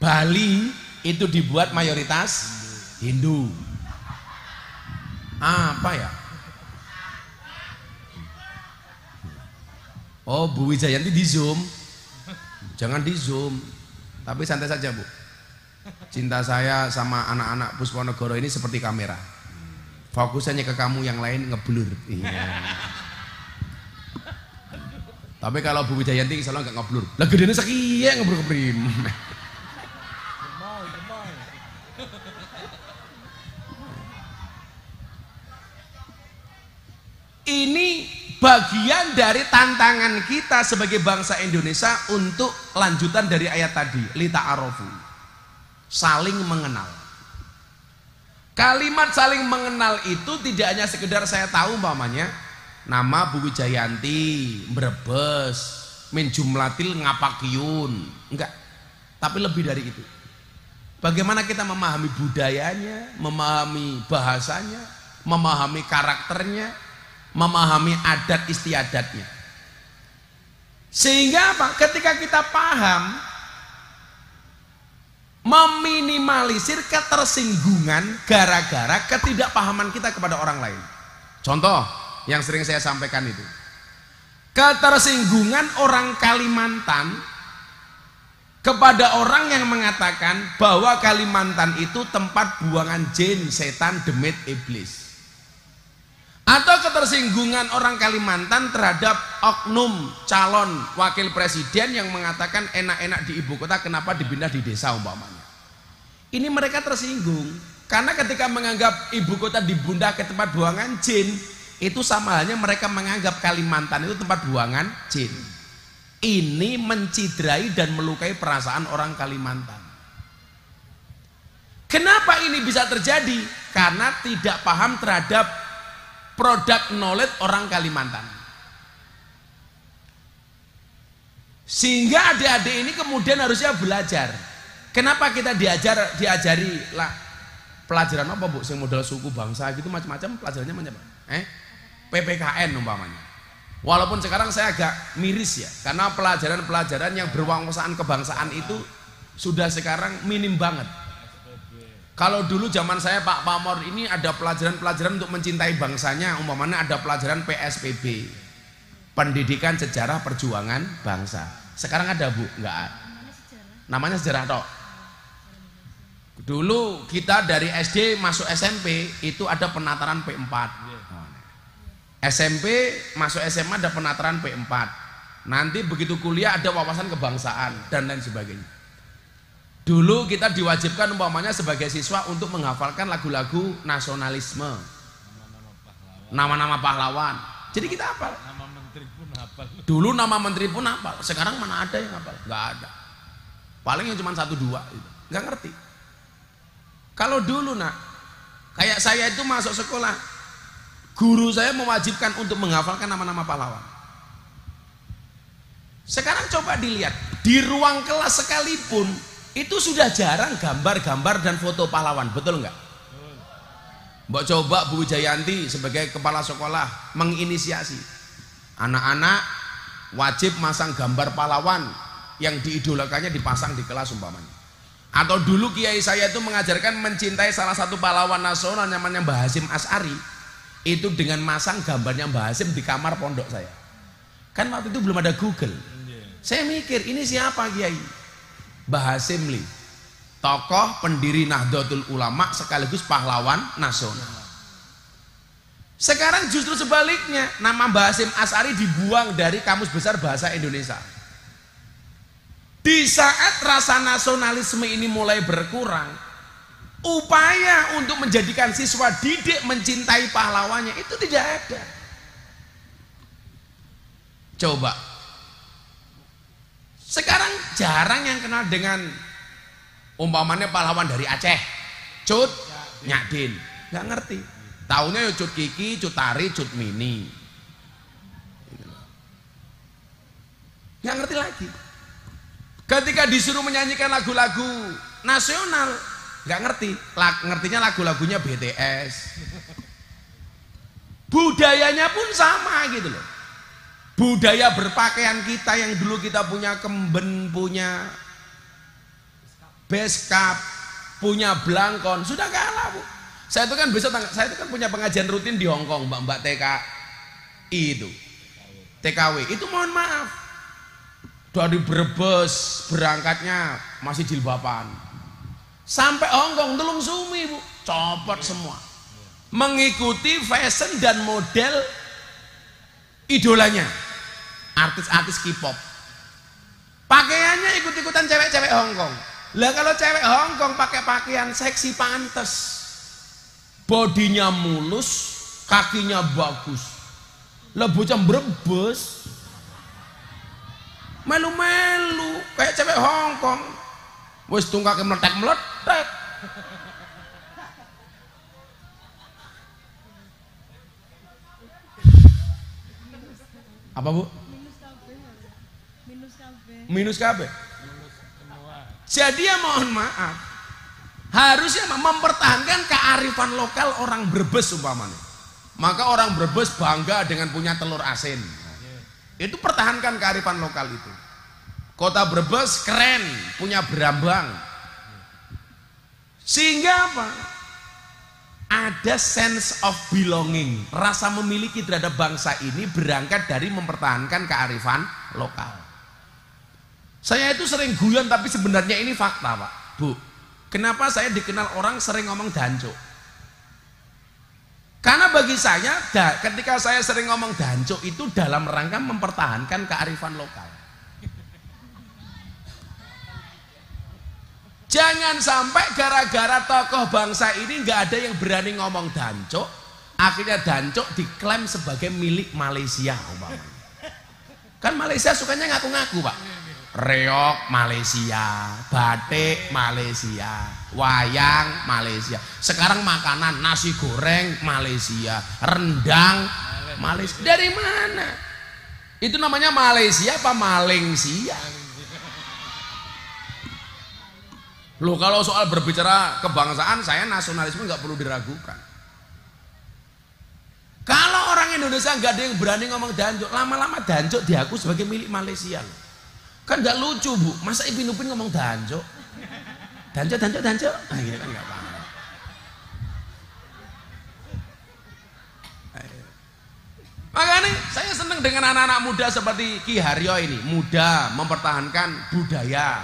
Bali itu dibuat mayoritas Hindu. Apa ya? Oh, Bu Wijayanti di zoom. Jangan di zoom, tapi santai saja, Bu. Cinta saya sama anak-anak Pusponegoro ini seperti kamera. Fokusannya ke kamu, yang lain ngeblur. Iya. Tapi kalau Bu Wijayanti selalu nggak ngeblur. Lah gedene sakiye ngeblur keprim. Ini bagian dari tantangan kita sebagai bangsa Indonesia untuk lanjutan dari ayat tadi, lita'arofu, saling mengenal. Kalimat saling mengenal itu tidak hanya sekedar saya tahu umpamanya nama Bu Wijayanti, Brebes, min jumlatil ngapakyun, enggak, tapi lebih dari itu. Bagaimana kita memahami budayanya, memahami bahasanya, memahami karakternya, memahami adat istiadatnya. Sehingga apa? Ketika kita paham, meminimalisir ketersinggungan gara-gara ketidakpahaman kita kepada orang lain. Contoh yang sering saya sampaikan itu, ketersinggungan orang Kalimantan kepada orang yang mengatakan bahwa Kalimantan itu tempat buangan jin, setan, demit, iblis. Atau ketersinggungan orang Kalimantan terhadap oknum calon wakil presiden yang mengatakan enak-enak di ibu kota, kenapa dipindah di desa umpamanya. Ini mereka tersinggung karena ketika menganggap ibu kota dipindah ke tempat buangan jin, itu sama halnya mereka menganggap Kalimantan itu tempat buangan jin. Ini menciderai dan melukai perasaan orang Kalimantan. Kenapa ini bisa terjadi? Karena tidak paham terhadap produk knowledge orang Kalimantan. Sehingga adik-adik ini kemudian harusnya belajar. Kenapa kita diajari lah pelajaran apa, Bu? Sing modal suku bangsa gitu macam-macam, pelajarannya macam apa? PPKN umpamanya. Walaupun sekarang saya agak miris ya, karena pelajaran-pelajaran yang berwawasan kebangsaan itu sudah sekarang minim banget. Kalau dulu zaman saya Pak Pamor ini ada pelajaran-pelajaran untuk mencintai bangsanya, umpamanya ada pelajaran PSPB, Pendidikan Sejarah Perjuangan Bangsa. Sekarang ada, Bu? Enggak. Namanya sejarah tok. Dulu kita dari SD masuk SMP itu ada penataran P4. SMP masuk SMA ada penataran P4. Nanti begitu kuliah ada wawasan kebangsaan dan lain sebagainya. Dulu kita diwajibkan umpamanya sebagai siswa untuk menghafalkan lagu-lagu nasionalisme. nama-nama pahlawan. Jadi kita hafal. Nama menteri pun hafal. Dulu nama menteri pun hafal. Sekarang mana ada yang hafal? Nggak ada. Paling yang cuma 1-2 gitu. Nggak ngerti. Kalau dulu nak, kayak saya itu masuk sekolah, guru saya mewajibkan untuk menghafalkan nama-nama pahlawan. Sekarang coba dilihat, di ruang kelas sekalipun itu sudah jarang gambar-gambar dan foto pahlawan, betul nggak? Mbak coba Bu Jayanti sebagai kepala sekolah menginisiasi anak-anak wajib masang gambar pahlawan yang diidolakannya dipasang di kelas umpamanya. Atau dulu kiai saya itu mengajarkan mencintai salah satu pahlawan nasional namanya Mbah Hasyim Asy'ari, itu dengan masang gambarnya Mbah Hasyim di kamar pondok saya. Kan waktu itu belum ada Google. Saya mikir ini siapa kiai? Mbah Hasyim Li, tokoh pendiri Nahdlatul Ulama sekaligus pahlawan nasional. Sekarang justru sebaliknya, nama Mbah Hasyim Asy'ari dibuang dari Kamus Besar Bahasa Indonesia. Di saat rasa nasionalisme ini mulai berkurang, upaya untuk menjadikan siswa didik mencintai pahlawannya itu tidak ada. Coba sekarang jarang yang kenal dengan umpamanya pahlawan dari Aceh, Cut Nyadin, nggak ngerti. Taunya ya Cut Kiki, Cut Tari, Cut Mini, nggak ngerti lagi. Ketika disuruh menyanyikan lagu-lagu nasional, nggak ngerti. Ngertinya lagu-lagunya BTS. Budayanya pun sama gitu loh. Budaya berpakaian kita yang dulu kita punya kemben, punya beskap, punya blangkon, sudah kalah Bu. Saya itu kan besok, saya itu kan punya pengajian rutin di Hong Kong, mbak-mbak TKI itu, TKW itu mohon maaf, dari Brebes berangkatnya masih jilbaban, sampai Hong Kong Tulung Sumi Bu, copot semua, mengikuti fashion dan model idolanya, artis-artis K-pop. Pakaiannya ikut-ikutan cewek-cewek Hong Kong. Lah kalau cewek Hong Kong pakai pakaian seksi pantes, bodinya mulus, kakinya bagus. Lah bocah Brebes melu-melu kayak cewek Hong Kong. Wis tungkake meletek-meletek. Apa Bu? Minus KB. Jadi ya mohon maaf, harusnya mempertahankan kearifan lokal orang Brebes umpamanya. Maka orang Brebes bangga dengan punya telur asin. Itu pertahankan kearifan lokal itu. Kota Brebes keren, punya berambang. Sehingga apa? Ada sense of belonging, rasa memiliki terhadap bangsa ini berangkat dari mempertahankan kearifan lokal. Saya itu sering guyon, tapi sebenarnya ini fakta Pak Bu. Kenapa saya dikenal orang sering ngomong danco? Karena bagi saya ketika saya sering ngomong danco itu dalam rangka mempertahankan kearifan lokal. Jangan sampai gara-gara tokoh bangsa ini nggak ada yang berani ngomong danco, akhirnya danco diklaim sebagai milik Malaysia umpamanya. Kan Malaysia sukanya ngaku-ngaku Pak. Reok Malaysia, batik Malaysia, wayang Malaysia. Sekarang makanan nasi goreng Malaysia, rendang Malaysia. Dari mana? Itu namanya Malaysia apa Malaysia? Loh kalau soal berbicara kebangsaan, saya nasionalisme nggak perlu diragukan. Kalau orang Indonesia nggak ada yang berani ngomong danco, lama-lama danco diaku sebagai milik Malaysia. Kan nggak lucu Bu, masa Ipin Upin ngomong danco? Danco, nah gitu kan nggak paham. Makanya saya senang dengan anak-anak muda seperti Ki Haryo ini, muda mempertahankan budaya,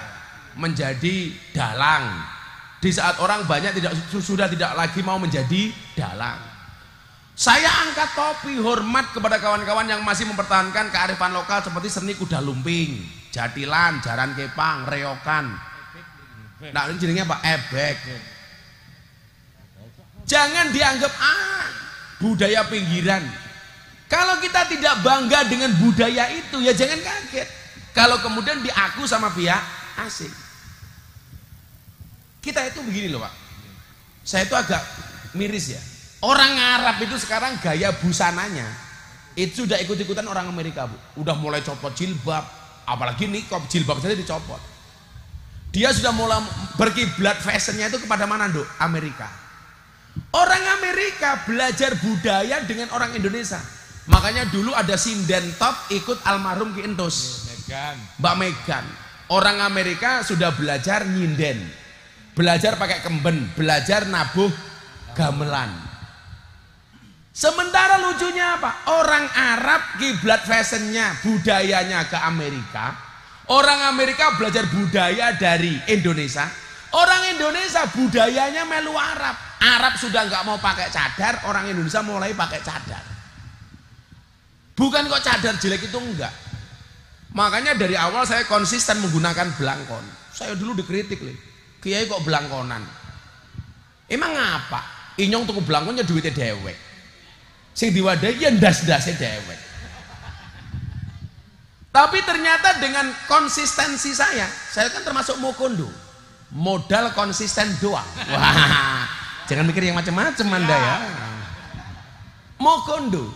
menjadi dalang. Di saat orang banyak sudah tidak lagi mau menjadi dalang. Saya angkat topi hormat kepada kawan-kawan yang masih mempertahankan kearifan lokal seperti seni kuda lumping, jatilan, jaran kepang, reokan. Nah ini jenengnya apa? Ebek. Jangan dianggap budaya pinggiran. Kalau kita tidak bangga dengan budaya itu, ya jangan kaget kalau kemudian diaku sama pihak asing. Kita itu begini loh Pak, saya itu agak miris ya. Orang Arab itu sekarang gaya busananya itu sudah ikut-ikutan orang Amerika Bu. Udah mulai copot jilbab, apalagi nikab, jilbab saja dicopot. Dia sudah mulai berkiblat fashionnya itu kepada mana Dok? Amerika. Orang Amerika belajar budaya dengan orang Indonesia. Makanya dulu ada sinden top ikut almarhum Ki Entus, Mbak Megan. Orang Amerika sudah belajar nyinden, belajar pakai kemben, belajar nabuh gamelan. Sementara lucunya apa? Orang Arab kiblat fashionnya, budayanya ke Amerika. Orang Amerika belajar budaya dari Indonesia. Orang Indonesia budayanya melu Arab. Arab sudah nggak mau pakai cadar, orang Indonesia mulai pakai cadar. Bukan kok cadar jelek itu enggak. Makanya dari awal saya konsisten menggunakan belangkon. Saya dulu dikritik nih, kiai kok belangkonan. Emang apa? Inyong tuku belangkonnya duitnya dewek. Sing diwadahi ya ndas-ndase dewek. Tapi ternyata dengan konsistensi saya kan termasuk mokondo. Modal konsisten doang. Wah, jangan mikir yang macam-macam Anda ya. Mokondo,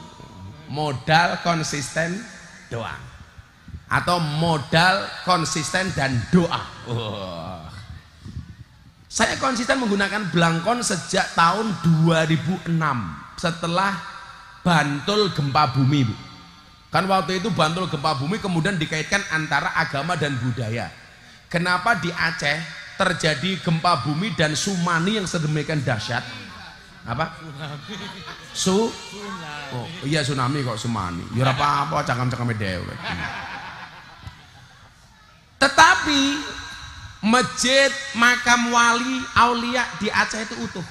modal konsisten doang. Atau modal konsisten dan doa. Saya konsisten menggunakan belangkon sejak tahun 2006 setelah Bantul gempa bumi Bu. Kan waktu itu Bantul gempa bumi kemudian dikaitkan antara agama dan budaya. Kenapa di Aceh terjadi gempa bumi dan tsunami yang sedemikian dahsyat? Apa? Oh iya tsunami kok tsunami. Ya apa-apa cangkem-cangkeme dewek. Tetapi masjid makam wali aulia di Aceh itu utuh.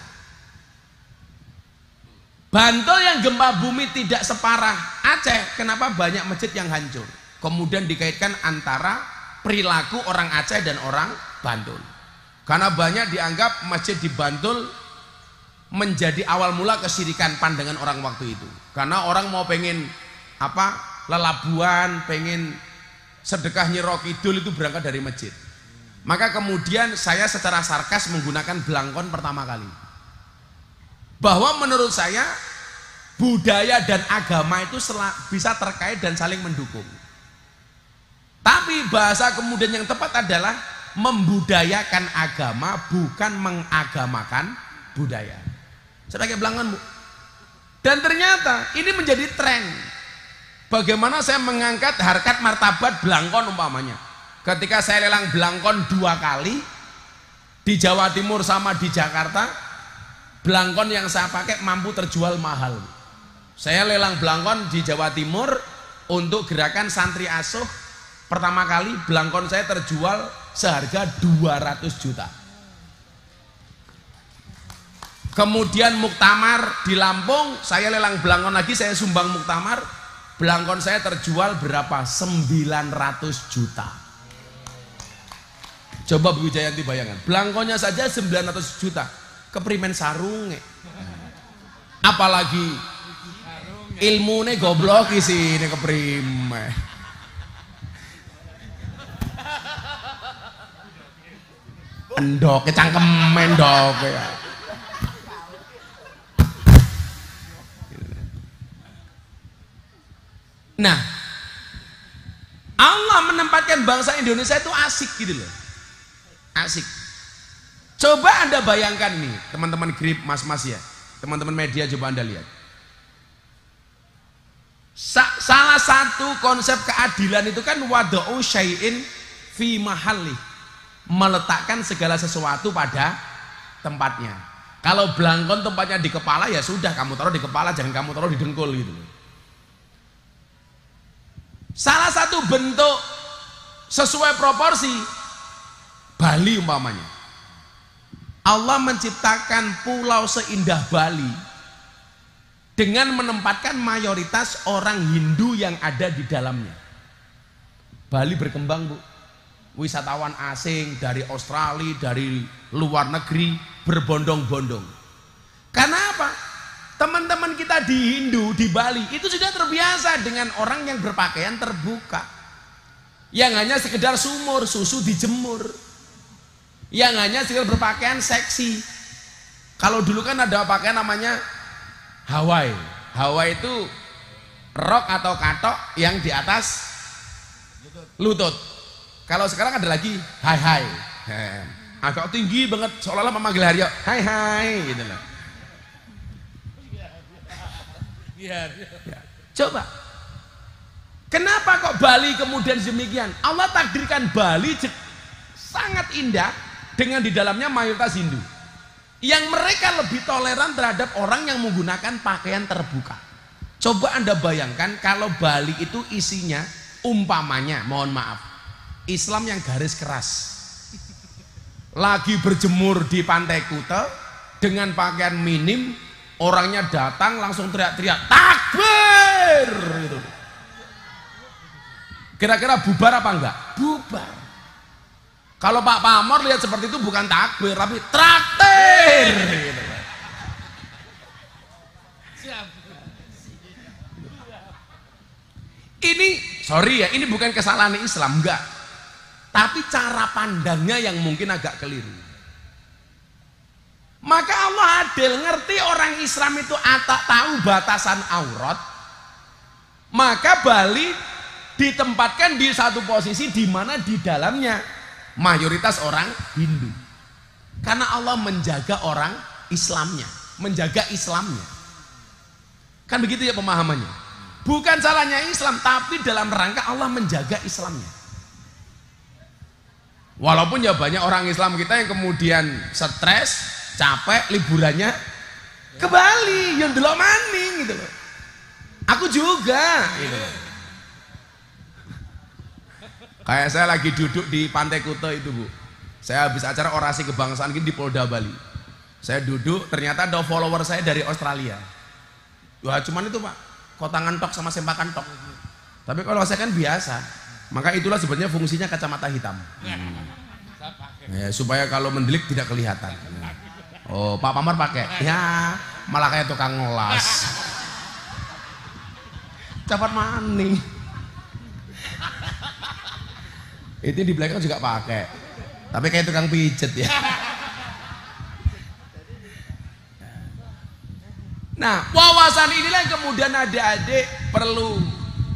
Bantul yang gempa bumi tidak separah Aceh, kenapa banyak masjid yang hancur? Kemudian dikaitkan antara perilaku orang Aceh dan orang Bantul. Karena banyak dianggap masjid di Bantul menjadi awal mula kesyirikan pandangan orang waktu itu. Karena orang mau pengen apa? Lelabuan, pengen sedekah Nyi Ro Kidul itu berangkat dari masjid. Maka kemudian saya secara sarkas menggunakan belangkon pertama kali. Bahwa menurut saya budaya dan agama itu bisa terkait dan saling mendukung. Tapi bahasa kemudian yang tepat adalah membudayakan agama, bukan mengagamakan budaya. Saya pakai belangkon Bu. Dan ternyata ini menjadi tren. Bagaimana saya mengangkat harkat martabat belangkon umpamanya. Ketika saya lelang belangkon 2 kali di Jawa Timur sama di Jakarta, belangkon yang saya pakai mampu terjual mahal. Saya lelang belangkon di Jawa Timur untuk gerakan santri asuh. Pertama kali belangkon saya terjual seharga 200 juta. Kemudian muktamar di Lampung, saya lelang belangkon lagi, saya sumbang muktamar. Belangkon saya terjual berapa? 900 juta. Coba Bu Jayanti bayangkan, belangkonnya saja 900 juta. Keprimen sarunge. Apalagi ilmune goblok isi ini keprimen. Endok cangkem mendok ya. Nah, Allah menempatkan bangsa Indonesia itu asik gitu loh. Asik. Coba Anda bayangkan nih, teman-teman grip, mas-mas ya, teman-teman media, coba Anda lihat. Salah satu konsep keadilan itu kan wada'u syai'in fi mahalli, meletakkan segala sesuatu pada tempatnya. Kalau belangkon tempatnya di kepala ya sudah, kamu taruh di kepala, jangan kamu taruh di dengkul gitu. Salah satu bentuk sesuai proporsi Bali umpamanya. Allah menciptakan pulau seindah Bali dengan menempatkan mayoritas orang Hindu yang ada di dalamnya. Bali berkembang Bu. Wisatawan asing dari Australia, dari luar negeri berbondong-bondong. Karena apa? teman-teman kita di Hindu, di Bali itu sudah terbiasa dengan orang yang berpakaian terbuka, yang hanya sekedar sumur, susu dijemur, yang hanya sekedar berpakaian seksi. Kalau dulu kan ada pakaian namanya Hawaii. Hawaii itu rok atau katok yang di atas lutut. Kalau sekarang ada lagi hai, agak tinggi banget, seolah-olah memanggil Haryo, hai gitu loh. Ya. Coba, kenapa kok Bali kemudian demikian? Allah takdirkan Bali sangat indah dengan di dalamnya mayoritas Hindu, yang mereka lebih toleran terhadap orang yang menggunakan pakaian terbuka. Coba Anda bayangkan kalau Bali itu isinya umpamanya, mohon maaf, Islam yang garis keras, lagi berjemur di Pantai Kuta dengan pakaian minim, orangnya datang langsung teriak-teriak takbir gitu. Kira-kira bubar apa enggak? Bubar. Kalau Pak Pamor lihat seperti itu bukan takbir tapi traktir gitu. Ini sorry ya, ini bukan kesalahan Islam, enggak, tapi cara pandangnya yang mungkin agak keliru. Maka Allah adil, ngerti orang Islam itu tahu batasan aurat, maka Bali ditempatkan di satu posisi di mana di dalamnya mayoritas orang Hindu, karena Allah menjaga orang Islamnya, menjaga Islamnya. Kan begitu ya pemahamannya. Bukan salahnya Islam, tapi dalam rangka Allah menjaga Islamnya. Walaupun ya banyak orang Islam kita yang kemudian stres, capek, liburannya ke Bali, yang delok maning gitu loh. Aku juga gitu loh. Kayak saya lagi duduk di Pantai Kuta itu, Bu. Saya habis acara orasi kebangsaan di Polda Bali. Saya duduk, ternyata ada follower saya dari Australia. Wah, cuman itu, Pak, kotangan tok sama sempakan tok. Tapi kalau saya kan biasa, maka itulah sebenarnya fungsinya kacamata hitam. Ya, supaya kalau mendelik tidak kelihatan. Oh, Pak Pamar pakai, ya malah kayak tukang ngelas. Cepat maning. Itu di belakang juga pakai, tapi kayak tukang pijet ya. Nah, wawasan inilah yang kemudian adik-adik perlu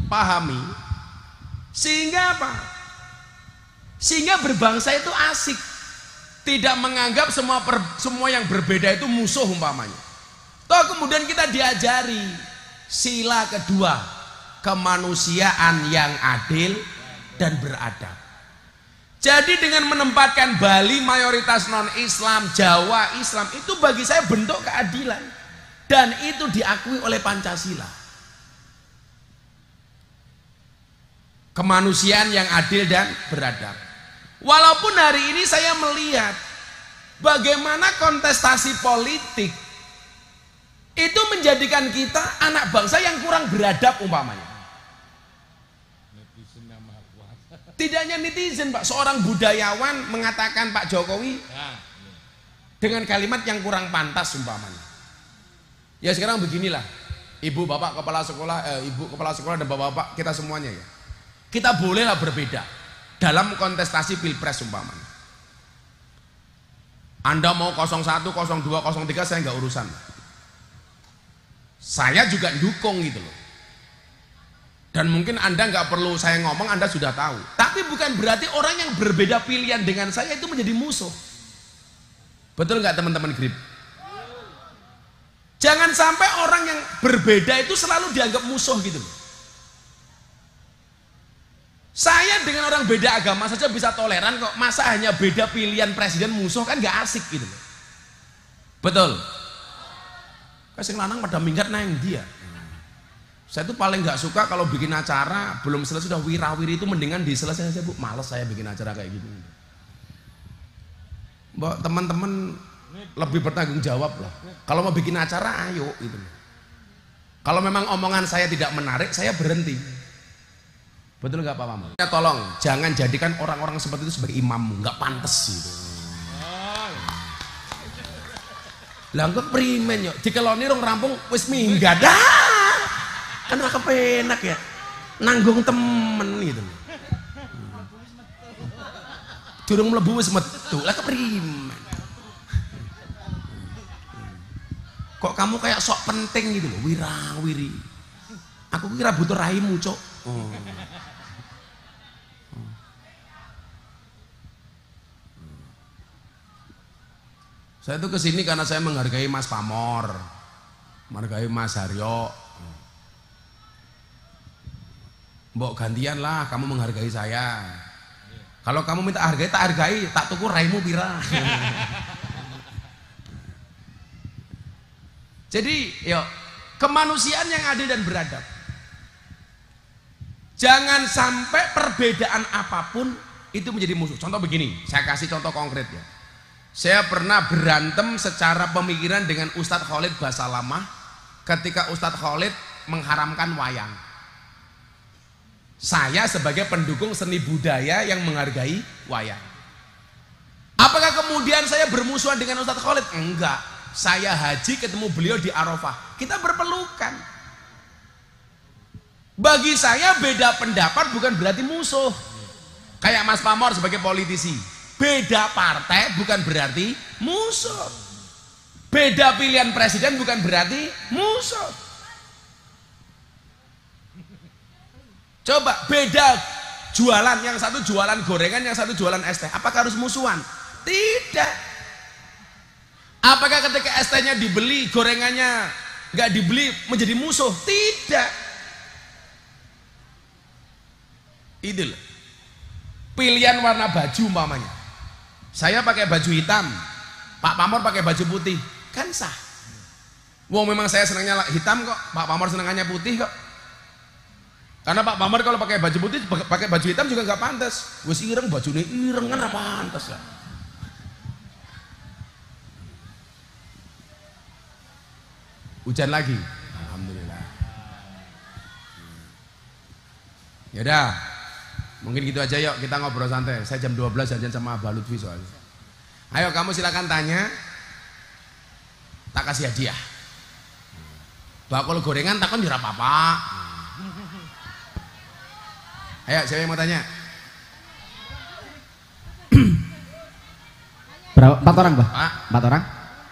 pahami, sehingga apa? Sehingga berbangsa itu asik, tidak menganggap semua yang berbeda itu musuh umpamanya. Toh kemudian kita diajari sila kedua, kemanusiaan yang adil dan beradab. Jadi dengan menempatkan Bali mayoritas non-Islam, Jawa Islam, itu bagi saya bentuk keadilan, dan itu diakui oleh Pancasila. Kemanusiaan yang adil dan beradab. Walaupun hari ini saya melihat bagaimana kontestasi politik itu menjadikan kita anak bangsa yang kurang beradab umpamanya. Tidak hanya netizen, Pak, seorang budayawan mengatakan Pak Jokowi dengan kalimat yang kurang pantas umpamanya. Ya sekarang beginilah, ibu bapak kepala sekolah, ibu kepala sekolah dan bapak-bapak kita semuanya ya, kita bolehlah berbeda dalam kontestasi pilpres umpamanya. Anda mau 01, 02, 03 saya nggak urusan. Saya juga dukung gitu loh. Dan mungkin Anda nggak perlu saya ngomong, Anda sudah tahu. Tapi bukan berarti orang yang berbeda pilihan dengan saya itu menjadi musuh. Betul nggak teman-teman Grip? Jangan sampai orang yang berbeda itu selalu dianggap musuh gitu loh. Saya dengan orang beda agama saja bisa toleran kok, masa hanya beda pilihan presiden musuh, kan nggak asik gitu loh. Betul? Kasih lanang pada minggat nang dia. Saya tuh paling nggak suka kalau bikin acara belum selesai sudah wirawiri, itu mendingan diselesaikan saja, Bu. Males saya bikin acara kayak gitu. Mbak, teman-teman lebih bertanggung jawab lah. Kalau mau bikin acara ayo gitu. Kalau memang omongan saya tidak menarik, saya berhenti. Betul nggak Pak Mama? Ya, tolong jangan jadikan orang-orang seperti itu sebagai imammu, nggak pantas gitu. Lah kok primen yo dikeloni rong rampung wis minggat dah. Kan ra kepenak ya. Nanggung temen gitu. Durung mlebu wis metu. Lah keprimen. Kok kamu kayak sok penting gitu loh, wirawiri. Aku kira butuh raimu, Cok. Oh. Saya tuh kesini karena saya menghargai Mas Pamor, menghargai Mas Haryo. Mbok gantian lah, kamu menghargai saya. Kalau kamu minta hargai, tak hargai, tak tuku raimu pira. Jadi, yuk, kemanusiaan yang adil dan beradab. Jangan sampai perbedaan apapun itu menjadi musuh. Contoh begini, saya kasih contoh konkret ya. Saya pernah berantem secara pemikiran dengan Ustadz Khalid Basalamah ketika Ustadz Khalid mengharamkan wayang. Saya sebagai pendukung seni budaya yang menghargai wayang. Apakah kemudian saya bermusuhan dengan Ustadz Khalid? Enggak. Saya haji ketemu beliau di Arafah. Kita berpelukan. Bagi saya beda pendapat bukan berarti musuh. Kayak Mas Pamor sebagai politisi. Beda partai bukan berarti musuh. Beda pilihan presiden bukan berarti musuh. Coba beda jualan, yang satu jualan gorengan, yang satu jualan es teh. Apakah harus musuhan? Tidak. Apakah ketika es tehnya dibeli, gorengannya nggak dibeli menjadi musuh? Tidak. Itu loh. Pilihan warna baju umpamanya. Saya pakai baju hitam, Pak Pamor pakai baju putih, kan sah. Wong memang saya senangnya hitam kok, Pak Pamor senangannya putih kok. Karena Pak Pamor kalau pakai baju putih, pakai baju hitam juga nggak pantas. Wes ireng bajunya ireng kan apa pantas ya. Hujan lagi, alhamdulillah. Yaudah. Mungkin gitu aja yuk, kita ngobrol santai. Saya jam 12 janjian sama Abah Lutfi soalnya. Ayo kamu silakan tanya. Tak kasih hadiah. Bakul gorengan takon ora apa-apa. Ayo siapa yang mau tanya? Berapa? 4 orang, Bah? 4 orang?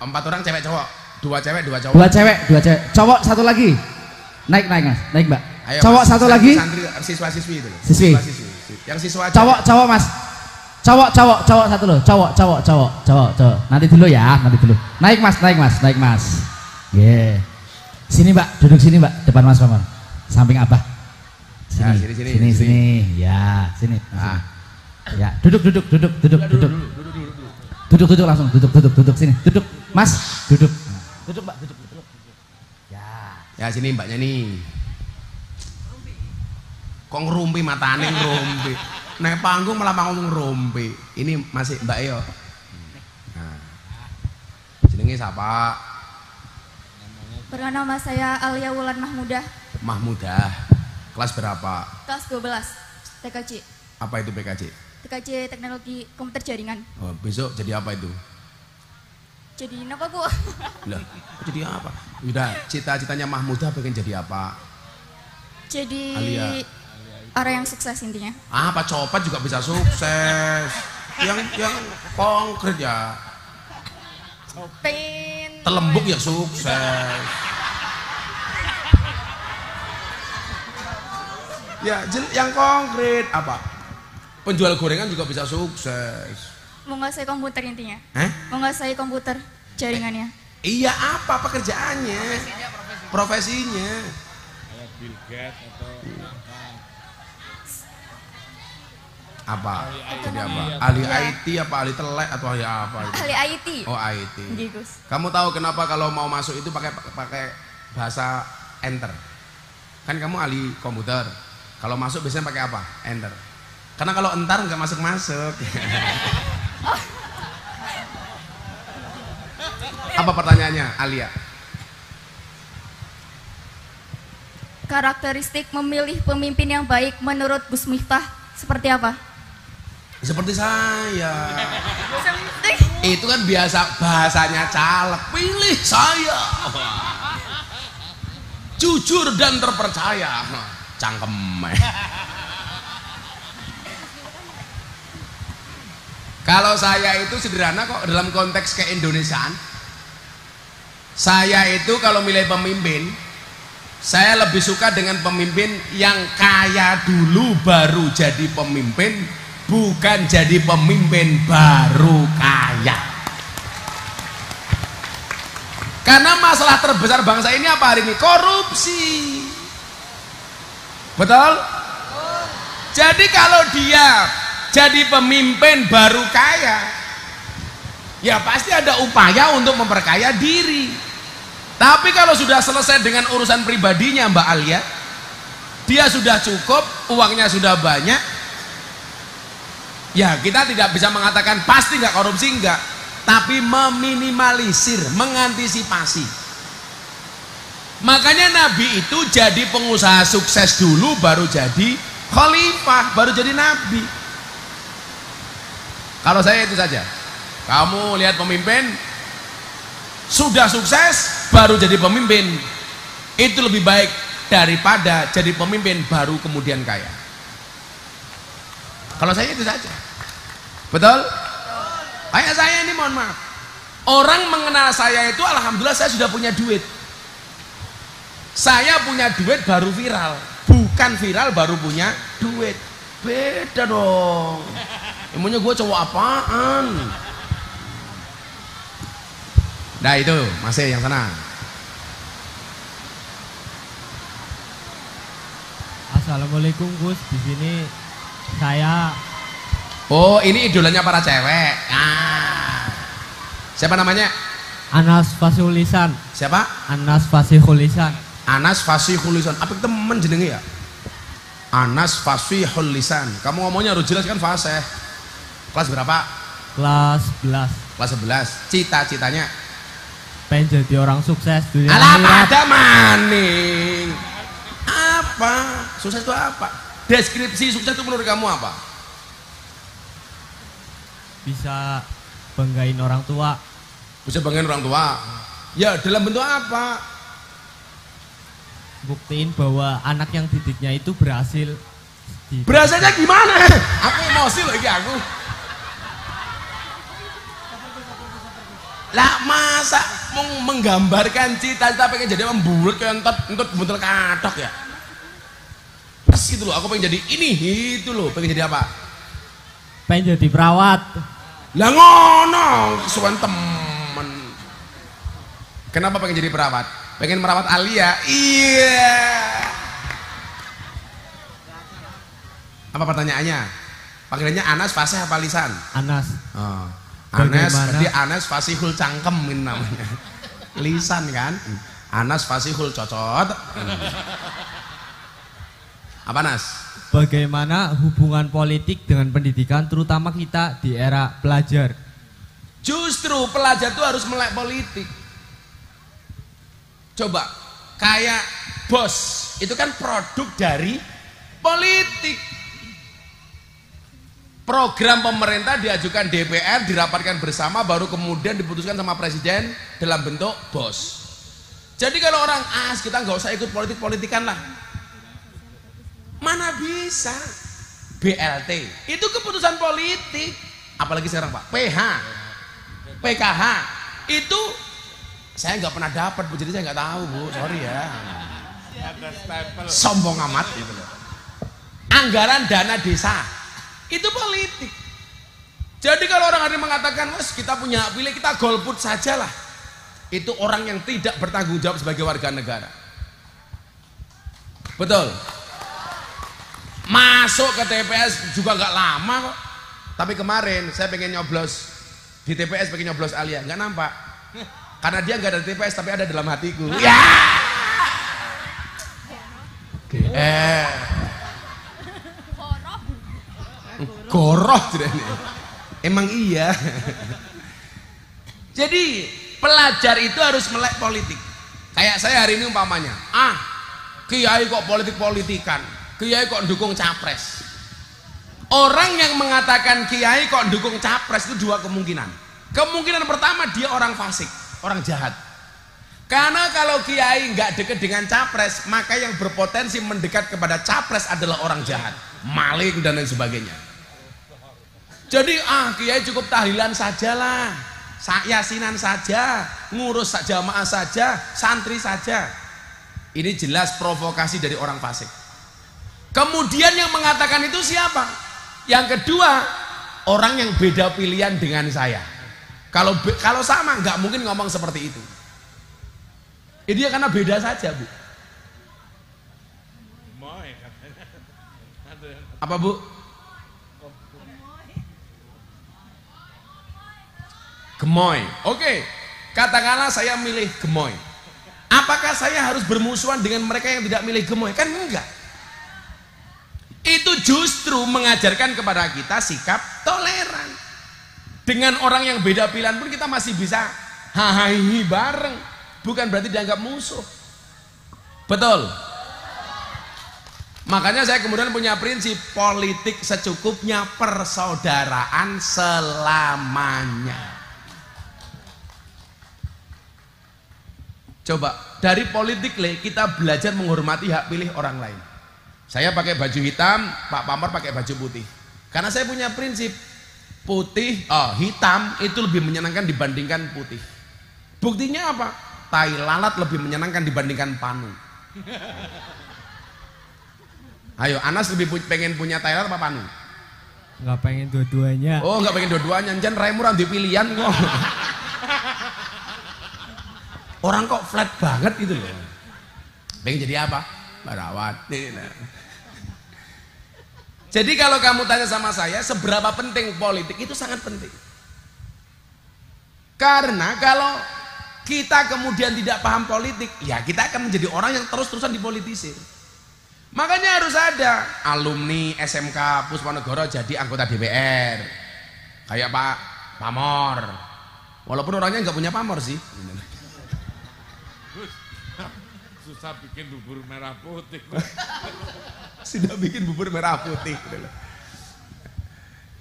4 orang cewek cowok. 2 cewek, 2 cowok. 2 cewek, 2 cewek. Cowok 1 lagi. Naik Mas. Naik, Mbak. Ayo, cowok mas, 1 lagi. Santri siswa-siswi itu loh. Siswi. Yang siswa cowok Mas. Cowok 1 loh. Cowok. Nanti dulu ya, nanti dulu. Naik Mas. Yeah. Sini Mbak, duduk sini Mbak, depan Mas Pamor. Samping Abah. Sini. Ya, sini. Ya, duduk langsung, duduk sini. Duduk. Mas, duduk. Duduk Mbak, duduk. Ya sini mbaknya nih. Kok ngerumpi matane ngerumpi. Nek panggung malah ngomong ngerumpi. Ini masih Mbak Yo. Nah. Jenenge siapa? Nama saya Alia Wulan Mahmudah. Mahmudah. Kelas berapa? Kelas 12. TKJ. Apa itu PKJ? TKJ Teknologi Komputer Jaringan. Oh, besok jadi apa itu? Jadi apa Bu? Lah, jadi apa? Udah, cita-citanya Mahmudah pengen jadi apa? Jadi Alia. orang yang sukses intinya. Apa copet juga bisa sukses. Yang konkret ya. Pengen Telembuk ya sukses. Ya, yang konkret apa? Penjual gorengan juga bisa sukses. menguasai komputer intinya. Menguasai komputer jaringannya. Iya, apa pekerjaannya? Profesinya. Kayak Bill Gates atau apa? Jadi apa? Ahli IT apa ahli telek atau ahli apa itu? Ahli IT. Oh, IT. Gigus. Kamu tahu kenapa kalau mau masuk itu pakai bahasa enter? Kan kamu ahli komputer. Kalau masuk biasanya pakai apa? Enter. Karena kalau entar nggak masuk-masuk. Apa pertanyaannya, Alia? Karakteristik memilih pemimpin yang baik menurut Gus Miftah seperti apa? Seperti saya. Itu kan biasa bahasanya caleg. Pilih saya. Jujur dan terpercaya. Cangkem. Kalau saya itu sederhana kok dalam konteks keindonesiaan. Saya itu kalau milih pemimpin, saya lebih suka dengan pemimpin yang kaya dulu baru jadi pemimpin, bukan jadi pemimpin baru kaya. Karena masalah terbesar bangsa ini apa hari ini? Korupsi. Betul? Jadi kalau dia jadi pemimpin baru kaya, ya pasti ada upaya untuk memperkaya diri. Tapi kalau sudah selesai dengan urusan pribadinya Mbak Alia, dia sudah cukup, uangnya sudah banyak, ya kita tidak bisa mengatakan pasti nggak korupsi, enggak, tapi meminimalisir, mengantisipasi. Makanya Nabi itu jadi pengusaha sukses dulu baru jadi khalifah, baru jadi nabi. Kalau saya itu saja. Kamu lihat pemimpin sudah sukses baru jadi pemimpin, itu lebih baik daripada jadi pemimpin baru kemudian kaya. Kalau saya itu saja. Betul? Kayak saya ini, mohon maaf, orang mengenal saya itu alhamdulillah saya sudah punya duit. Saya punya duit baru viral, bukan viral baru punya duit. Beda dong. Emangnya gue cowok apaan? Nah itu masih yang sana. Assalamualaikum Gus, di sini saya. Oh ini idolanya para cewek. Ah. Siapa namanya? Anas Fasihulisan. Siapa? Anas Fasihulisan. Anas Fasihulisan. Apa temen jenenge ya? Anas Fasihulisan. Kamu ngomongnya harus jelas kan fasih. Kelas berapa? Kelas 11. Kelas 11. Cita-citanya? Pengen jadi orang sukses dunia Alah akhirat. pada maning. Apa? Sukses itu apa? Deskripsi sukses itu menurut kamu apa? Bisa banggain orang tua. Bisa banggain orang tua. Ya dalam bentuk apa? Buktiin bahwa anak yang didiknya itu berhasil. Berasanya gimana? Aku emosi lagi aku. Lah masa mau menggambarkan cita-cita pengen jadi membulut kayak entot buntel katok ya? Pas gitu loh, aku pengen jadi ini, itu loh, pengen jadi apa? Pengen jadi perawat. Lah ngono, kesuwen temen. Kenapa pengen jadi perawat? Pengen merawat Alia? Iya. Apa pertanyaannya? Panggilannya Anas, Fasih apa Lisan? Anas. Oh. Anas, Bagaimana? berarti Anas Fasihul Cangkem ini namanya. Lisan kan? Anas Fasihul Cocot. Apa Nas? Bagaimana hubungan politik dengan pendidikan, terutama kita di era pelajar? Justru pelajar itu harus melek politik. Coba, kayak bos, itu kan produk dari politik. Program pemerintah diajukan DPR, dirapatkan bersama, baru kemudian diputuskan sama presiden dalam bentuk bos. Jadi kalau orang kita nggak usah ikut politik-politikan lah. Mana bisa? BLT itu keputusan politik. Apalagi sekarang Pak, PKH itu saya nggak pernah dapat Bu, jadi saya nggak tahu Bu, sorry ya. Sombong amat gitu loh. Anggaran dana desa itu politik. Jadi kalau orang ada yang mengatakan, "Wes, kita punya hak pilih, kita golput sajalah." Itu orang yang tidak bertanggung jawab sebagai warga negara. Betul. Masuk ke TPS juga nggak lama kok. Tapi kemarin saya pengen nyoblos di TPS, pengen nyoblos Alia, nggak nampak. Karena dia nggak ada di TPS tapi ada dalam hatiku. Ya. Goroh sudah ini. Emang iya. Jadi pelajar itu harus melek politik. Kayak saya hari ini umpamanya, kiai kok politik-politikan, kiai kok dukung capres. Orang yang mengatakan kiai kok dukung capres itu dua kemungkinan. Kemungkinan pertama dia orang fasik, orang jahat. Karena kalau kiai nggak dekat dengan capres, maka yang berpotensi mendekat kepada capres adalah orang jahat, maling dan lain sebagainya. Jadi kiai cukup tahlilan sajalah, yasinan saja, ngurus jamaah saja, santri saja. Ini jelas provokasi dari orang fasik. Kemudian yang mengatakan itu siapa? Yang kedua, orang yang beda pilihan dengan saya. Kalau sama nggak mungkin ngomong seperti itu. Ini dia karena beda saja, Bu. Apa, Bu? Gemoy. Oke, katakanlah saya milih gemoy. Apakah saya harus bermusuhan dengan mereka yang tidak milih gemoy? Kan enggak. Itu justru mengajarkan kepada kita sikap toleran. Dengan orang yang beda pilihan pun kita masih bisa hahaha bareng. Bukan berarti dianggap musuh. Betul? Makanya saya kemudian punya prinsip politik secukupnya, persaudaraan selamanya. Coba dari politik kita belajar menghormati hak pilih orang lain. Saya pakai baju hitam, Pak Pamor pakai baju putih. Karena saya punya prinsip hitam itu lebih menyenangkan dibandingkan putih. Buktinya apa? Tai lalat lebih menyenangkan dibandingkan panu. Ayo, Anas lebih pengen punya tai lalat apa panu? Nggak pengen dua-duanya. Oh, nggak pengen dua-duanya. Jan raimu di pilihan kok. Orang kok flat banget gitu loh. Pengen jadi apa? Barawati. Jadi kalau kamu tanya sama saya, seberapa penting politik, itu sangat penting. Karena kalau kita kemudian tidak paham politik, ya kita akan menjadi orang yang terus-terusan dipolitisir. Makanya harus ada alumni SMK Puspanegara jadi anggota DPR. Kayak Pak Pamor. Walaupun orangnya nggak punya pamor sih. Susah bikin bubur merah putih. Sudah bikin bubur merah putih.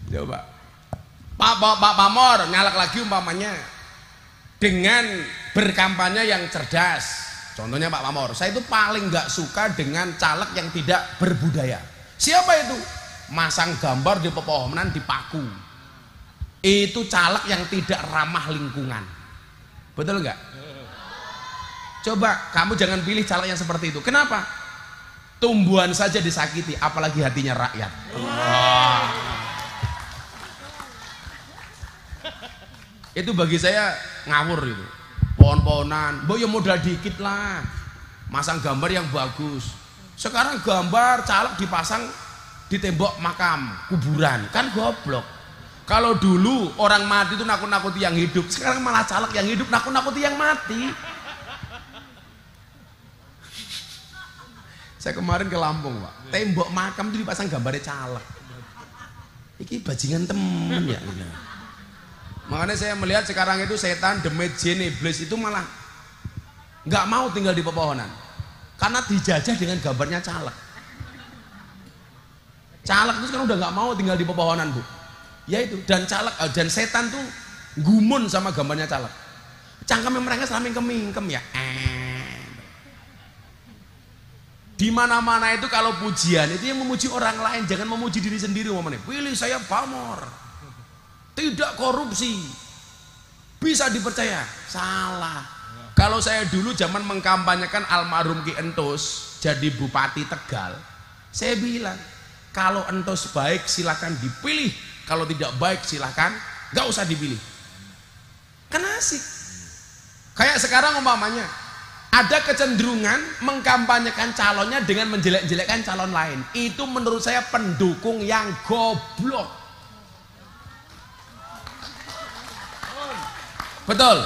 Coba Pak Pamor nyalak lagi umpamanya dengan berkampanye yang cerdas. Contohnya Pak Pamor, saya itu paling nggak suka dengan caleg yang tidak berbudaya. Siapa itu? Masang gambar di pepohonan di paku. Itu caleg yang tidak ramah lingkungan. Betul nggak? Coba kamu jangan pilih caleg yang seperti itu. Kenapa? Tumbuhan saja disakiti, apalagi hatinya rakyat. Itu bagi saya ngawur itu. Pohon-pohonan, mbok ya modal dikit lah. Masang gambar yang bagus. Sekarang gambar caleg dipasang di tembok makam, kuburan. Kan goblok. Kalau dulu orang mati itu nakut-nakuti yang hidup, sekarang malah caleg yang hidup nakut-nakuti yang mati. Saya kemarin ke Lampung, Pak. Tembok makam itu dipasang gambarnya caleg. Iki bajingan temen ya. Makanya saya melihat sekarang itu setan, demit, jin, iblis itu malah nggak mau tinggal di pepohonan karena dijajah dengan gambarnya caleg. Caleg itu sekarang udah nggak mau tinggal di pepohonan, Bu. Ya itu, dan caleg dan setan tuh gumun sama gambarnya caleg. Cangkemnya mereka selama mingkem ya. Di mana-mana itu kalau pujian itu yang memuji orang lain, jangan memuji diri sendiri. Pilih saya Pamor. Tidak korupsi, bisa dipercaya. Salah. Kalau saya dulu zaman mengkampanyekan almarhum Ki Entus jadi Bupati Tegal, saya bilang kalau Entus baik silahkan dipilih, kalau tidak baik silahkan gak usah dipilih. Kan asik. Kayak sekarang umpamanya ada kecenderungan mengkampanyekan calonnya dengan menjelek-jelekkan calon lain. Itu menurut saya pendukung yang goblok. Betul.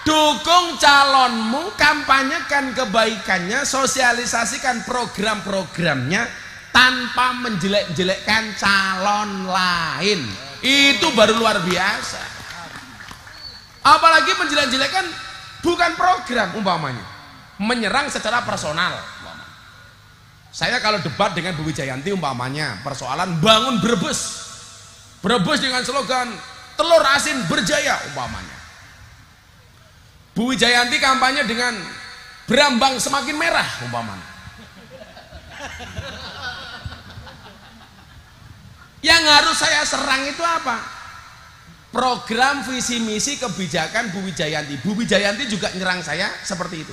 Dukung calonmu, kampanyekan kebaikannya, sosialisasikan program-programnya tanpa menjelek-jelekkan calon lain. Itu baru luar biasa. Apalagi menjelek-jelekkan bukan program umpamanya, menyerang secara personal. Saya kalau debat dengan Bu Wijayanti umpamanya persoalan bangun Brebes dengan slogan telur asin berjaya umpamanya. Bu Wijayanti kampanye dengan berambang semakin merah umpamanya. Yang harus saya serang itu apa? Program visi misi kebijakan Bu Wijayanti. Bu Wijayanti juga nyerang saya seperti itu.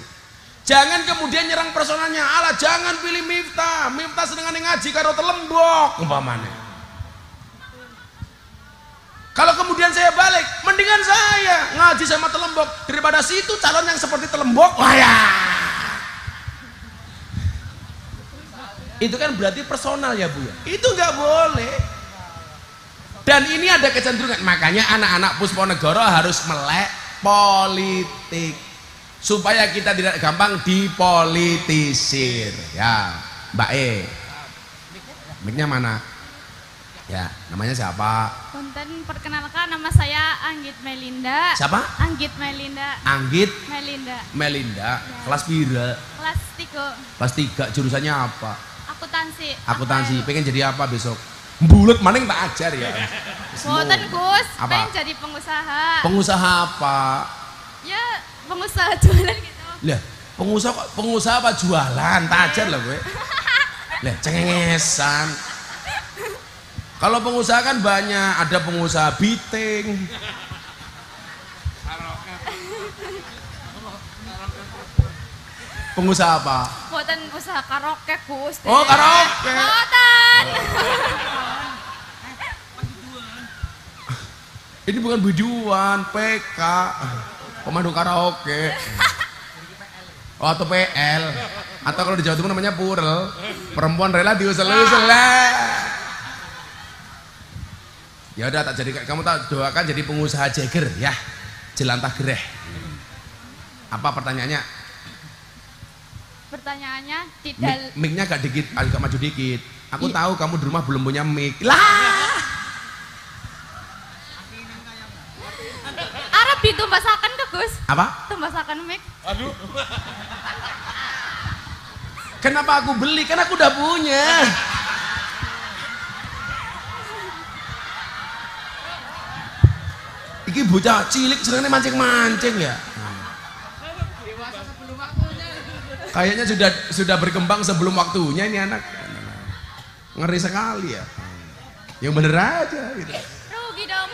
Jangan kemudian nyerang personalnya. Alah, jangan pilih Miftah. Miftah senengan ngaji karo telembok umpamanya. Kalau kemudian saya balik, mendingan saya ngaji sama telembok daripada situ calon yang seperti telembok. Wah ya. Itu kan berarti personal ya Bu ya. Itu nggak boleh. Dan ini ada kecenderungan, makanya anak-anak Pusponegoro harus melek politik supaya kita tidak gampang dipolitisir. Ya, Mbak E. Mic-nya mana? Ya, namanya siapa? Punten, perkenalkan nama saya Anggit Melinda. Siapa? Anggit Melinda. Anggit Melinda. Melinda. Ya. Kelas pira? Kelas 3. Kelas 3. Jurusannya apa? Akuntansi. Akuntansi. Pengen jadi apa besok? Bulet maning tak ajar ya. Punten Gus, Apa? pengen jadi pengusaha. Pengusaha apa? Ya, pengusaha jualan gitu. Lah, pengusaha apa jualan? Tak ajar lah gue. Lah, cengengesan. Kalau pengusaha kan banyak, ada pengusaha biting. Pengusaha apa? Punten usaha karaoke Gus. Oh, karaoke. Punten. Ini bukan biduan, PK, pemandu karaoke. Oh, atau PL. Atau kalau di Jawa Timur namanya Purel. Perempuan rela diusel-usel. Ya udah, tak jadi, kamu tak doakan jadi pengusaha Jagger ya. Jelantah gereh. Apa pertanyaannya? Pertanyaannya tidak. Mic-nya agak maju dikit. Aku tahu kamu di rumah belum punya mic. Lah. Arab ditumbasakan ke Gus. Apa? Tumbasakan mic. Aduh. Kenapa aku beli? Kan aku udah punya. Iki bocah cilik senengnya mancing-mancing ya. Kayaknya sudah berkembang sebelum waktunya ini anak. Ngeri sekali ya. Yang bener aja gitu. Rugi dong.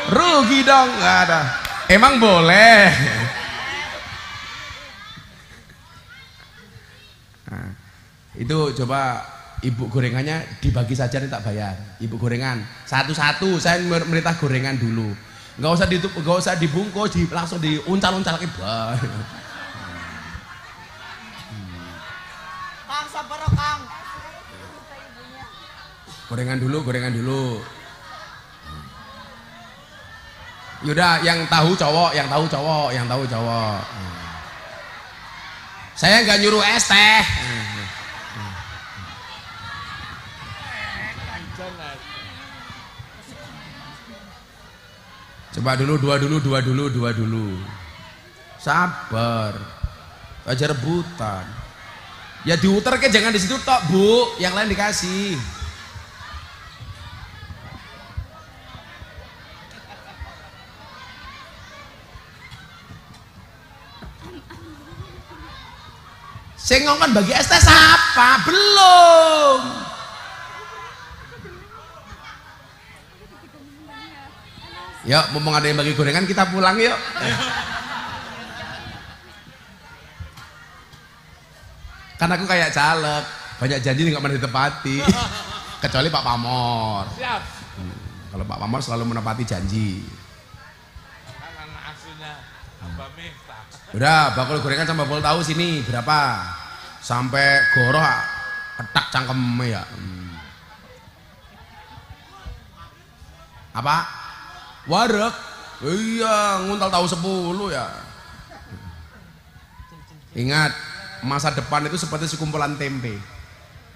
Rugi dong, nggak ada. Emang boleh. Nah, itu coba ibu gorengannya dibagi saja nih tak bayar. Ibu gorengan satu-satu, saya merintah gorengan dulu. Nggak usah dibungkus, langsung diuncal-uncal ke bawah. Kang, sabar Kang. Gorengan dulu. Yaudah, yang tahu cowok. Saya nggak nyuruh es teh. Coba dulu, dua dulu. Sabar. Aja rebutan. Ya diuter ke, jangan di situ tok, Bu. Yang lain dikasih. Saya ngomong bagi es teh apa? Belum. Yuk, mumpung ada yang bagi gorengan, kita pulang yuk. Kan aku kayak caleg, banyak janji nggak pernah ditepati. Kecuali Pak Pamor. Siap. Kalau Pak Pamor selalu menepati janji. Kan anak aslinya Mbak Miftah. Udah, bakul gorengan sama bol tahu sini berapa? Sampai goroh ketak cangkemnya ya. Apa? Wareg? Iya, nguntal tahu 10 ya. Ingat, masa depan itu seperti sekumpulan tempe.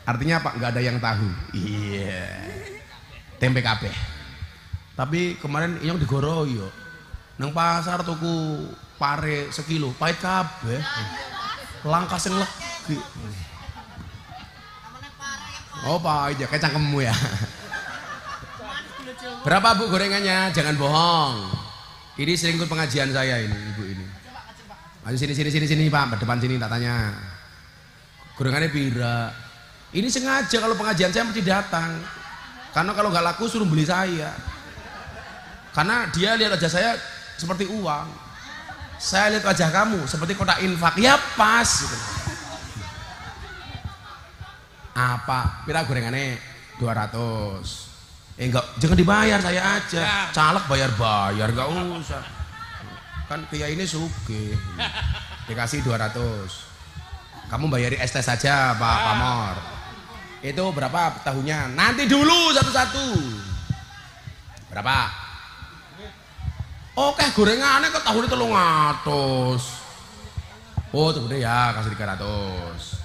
Artinya apa? Nggak ada yang tahu. Iya. Tempe kabeh. Tapi kemarin yang digoroyo. Nang pasar tuku pare sekilo, pahit kabeh. Langkah sing legi. Oh, pahit ya, kayak cangkemmu ya. Berapa Bu gorengannya? Jangan bohong. Ini sering ikut pengajian saya ini, Ibu ini. Ayo sini Pak, depan sini tak tanya. Gorengannya pira? Ini sengaja kalau pengajian saya mesti datang. Karena kalau nggak laku suruh beli saya. Karena dia lihat wajah saya seperti uang. Saya lihat wajah kamu seperti kotak infak. Ya pas gitu. Apa? Pira gorengannya? 200. Enggak, jangan dibayar, saya aja. Caleg bayar-bayar, enggak usah. Kan kiai ini sugih. Dikasih 200. Kamu bayari es teh saja, Pak Pamor. Itu berapa tahunya? Nanti dulu satu-satu. Berapa? Oke, gorengannya kok tahunnya 300. Oh, tuh gede ya, kasih 300.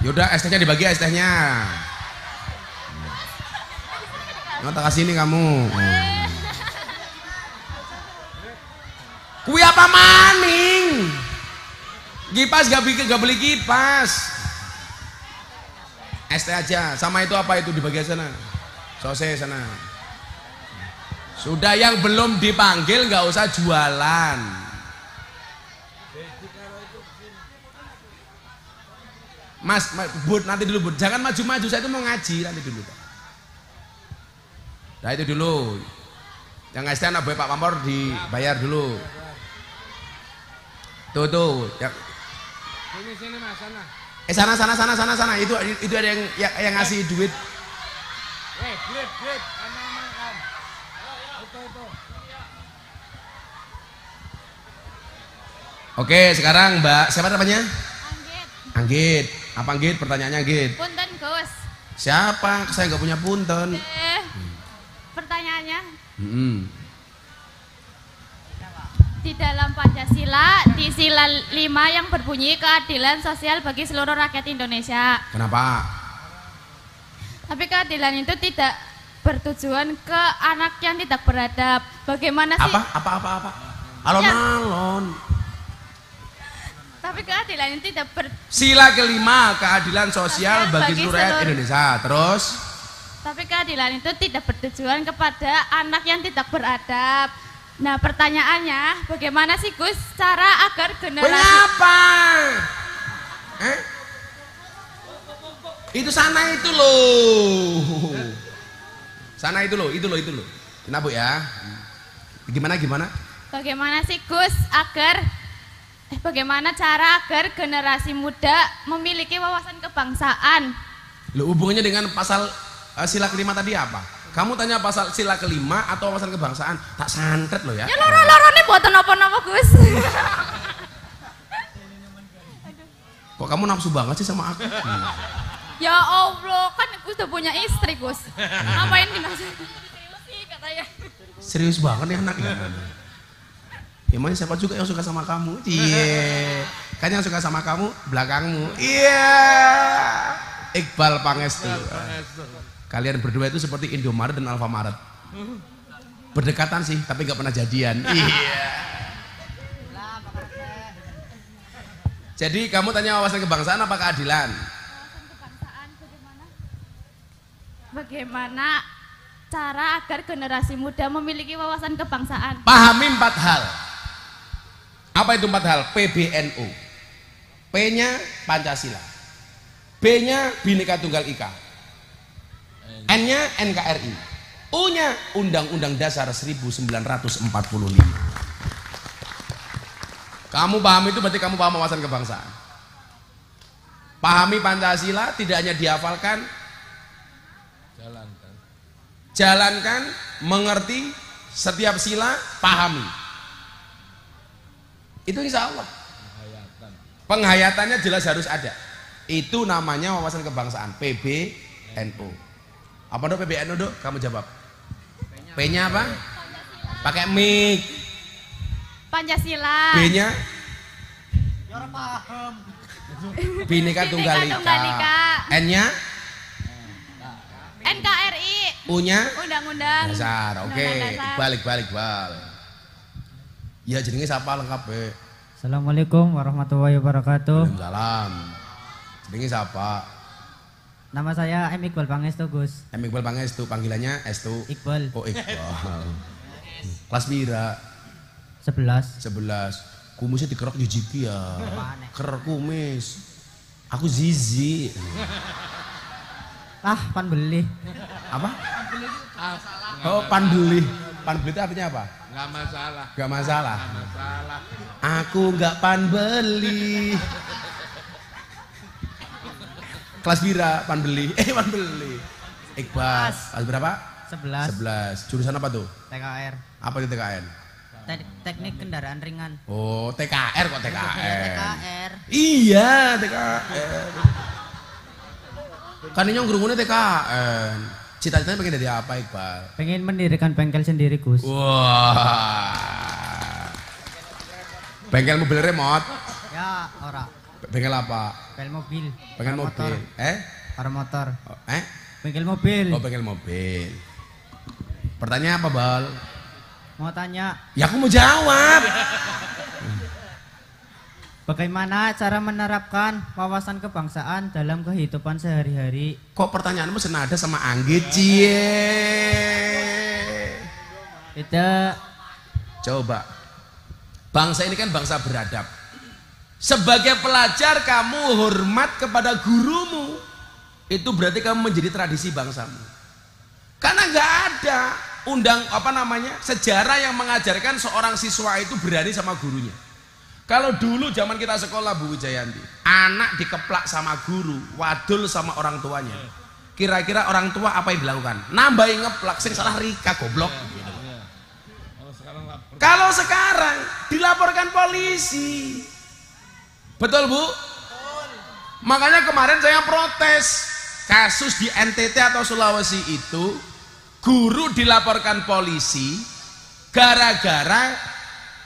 Yaudah, es tehnya dibagi, es tehnya. Nah, tak kasih ini kamu. Kui apa maning? Kipas gak beli kipas. Es teh aja, sama itu apa itu di bagian sana. Sosis sana. Sudah yang belum dipanggil nggak usah jualan. Mas, Bud, nanti dulu Bud. Jangan maju-maju, saya itu mau ngaji nanti dulu. Nah itu dulu. Yang es teh anak boy Pak Pamor dibayar dulu. Tuh. Ya. Sini Mas, sana. Sana. Itu ada yang ngasih duit. Grip. Aman. Itu. Oke, sekarang Mbak, siapa namanya? Anggit. Anggit. Apa Anggit? Pertanyaannya Anggit. Punten Gus. Siapa? Saya nggak punya punten. Pertanyaannya, di dalam Pancasila, di sila 5 yang berbunyi keadilan sosial bagi seluruh rakyat Indonesia. Kenapa? Tapi keadilan itu tidak bertujuan ke anak yang tidak beradab. Bagaimana sih? Apa? Alon-alon. Tapi keadilan itu tidak Sila kelima, keadilan sosial bagi seluruh rakyat Indonesia. Terus? Tapi keadilan itu tidak bertujuan kepada anak yang tidak beradab. Nah, pertanyaannya, bagaimana sih Gus cara agar generasi... Kenapa? Itu sana itu loh. Sana itu loh. Kenapa Bu ya? Gimana? Bagaimana sih Gus bagaimana cara agar generasi muda memiliki wawasan kebangsaan? Loh, hubungannya dengan pasal sila kelima tadi apa? Kamu tanya pasal sila kelima atau wawasan kebangsaan? Tak santet loh ya. Ya loro-loro nih buatan apa-apa Gus. Kok kamu nafsu banget sih sama aku? Ya Allah, kan Gus udah punya istri Gus. Ngapain dinafsu? Serius sih katanya. Serius banget nih anaknya. Emangnya siapa juga yang suka sama kamu? Iya. Kan yang suka sama kamu belakangmu. Iya. Iqbal Pangestu. Kalian berdua itu seperti Indomaret dan Alfamaret. Berdekatan sih, tapi nggak pernah jadian. Iya. Jadi kamu tanya wawasan kebangsaan apa keadilan? Kebangsaan bagaimana cara agar generasi muda memiliki wawasan kebangsaan? Pahami 4 hal. Apa itu 4 hal? PBNU. P-nya Pancasila. B-nya Bhinneka Tunggal Ika. N-nya NKRI. U-nya Undang-Undang Dasar 1945. Kamu paham itu berarti kamu paham wawasan kebangsaan. Pahami Pancasila, tidak hanya dihafalkan, jalankan, mengerti setiap sila, pahami. Itu insya Allah. Penghayatannya jelas harus ada. Itu namanya wawasan kebangsaan, PBNU. Apa dong PBNU dok? Kamu jawab. P-nya apa? Pakai mic. Pancasila. B-nya? Bhinneka Tunggal Ika. N-nya? NKRI. U-nya? Undang-undang Dasar. Oke, balik. Ya jenenge siapa lengkap be? Assalamualaikum warahmatullahi wabarakatuh. Waalaikumsalam. Jenenge siapa? Nama saya M. Iqbal Pangestu, Gus. M. Iqbal Pangestu, panggilannya Estu. Iqbal. Oh, Iqbal. Kelas pira? 11. 11. Kumisnya dikerok jijiki ya. Ker kumis. Aku Zizi. Ah, pan beli. Apa? Oh, pan beli. Pan beli itu artinya apa? Nggak masalah. Gak masalah. Nggak masalah. Aku nggak pan beli. Kelas bira, pan beli. Pan beli. Iqbal. Kelas berapa? 11. 11. Jurusan apa tuh? TKR. Apa itu TKN? Teknik kendaraan ringan. Oh, TKR kok TKR. TKR. Iya, TKR. Kan ini yang gerungunnya TKN. Cita-citanya pengen jadi apa, Iqbal? Pengen mendirikan bengkel sendiri, Gus. Wah. Bengkel mobil remote? Ya, ora. Bengkel apa? Bengkel mobil. Bengkel mobil. Para motor. Oh, Bengkel mobil. Oh, bengkel mobil. Pertanyaan apa, Bal? Mau tanya, Ya aku mau jawab. bagaimana cara menerapkan wawasan kebangsaan dalam kehidupan sehari-hari? Kok pertanyaanmu senada sama Anggit, cie? Tidak. Coba. Bangsa ini kan bangsa beradab. Sebagai pelajar kamu hormat kepada gurumu. Itu berarti kamu menjadi tradisi bangsamu. Karena nggak ada sejarah yang mengajarkan seorang siswa itu berani sama gurunya. Kalau dulu zaman kita sekolah Bu Wijayanti, anak dikeplak sama guru, wadul sama orang tuanya. Kira-kira orang tua apa yang dilakukan? Nambahin ngeplak, sing salah Rika goblok. Kalau sekarang dilaporkan polisi. Betul, Bu? Makanya kemarin saya protes kasus di NTT atau Sulawesi itu, guru dilaporkan polisi gara-gara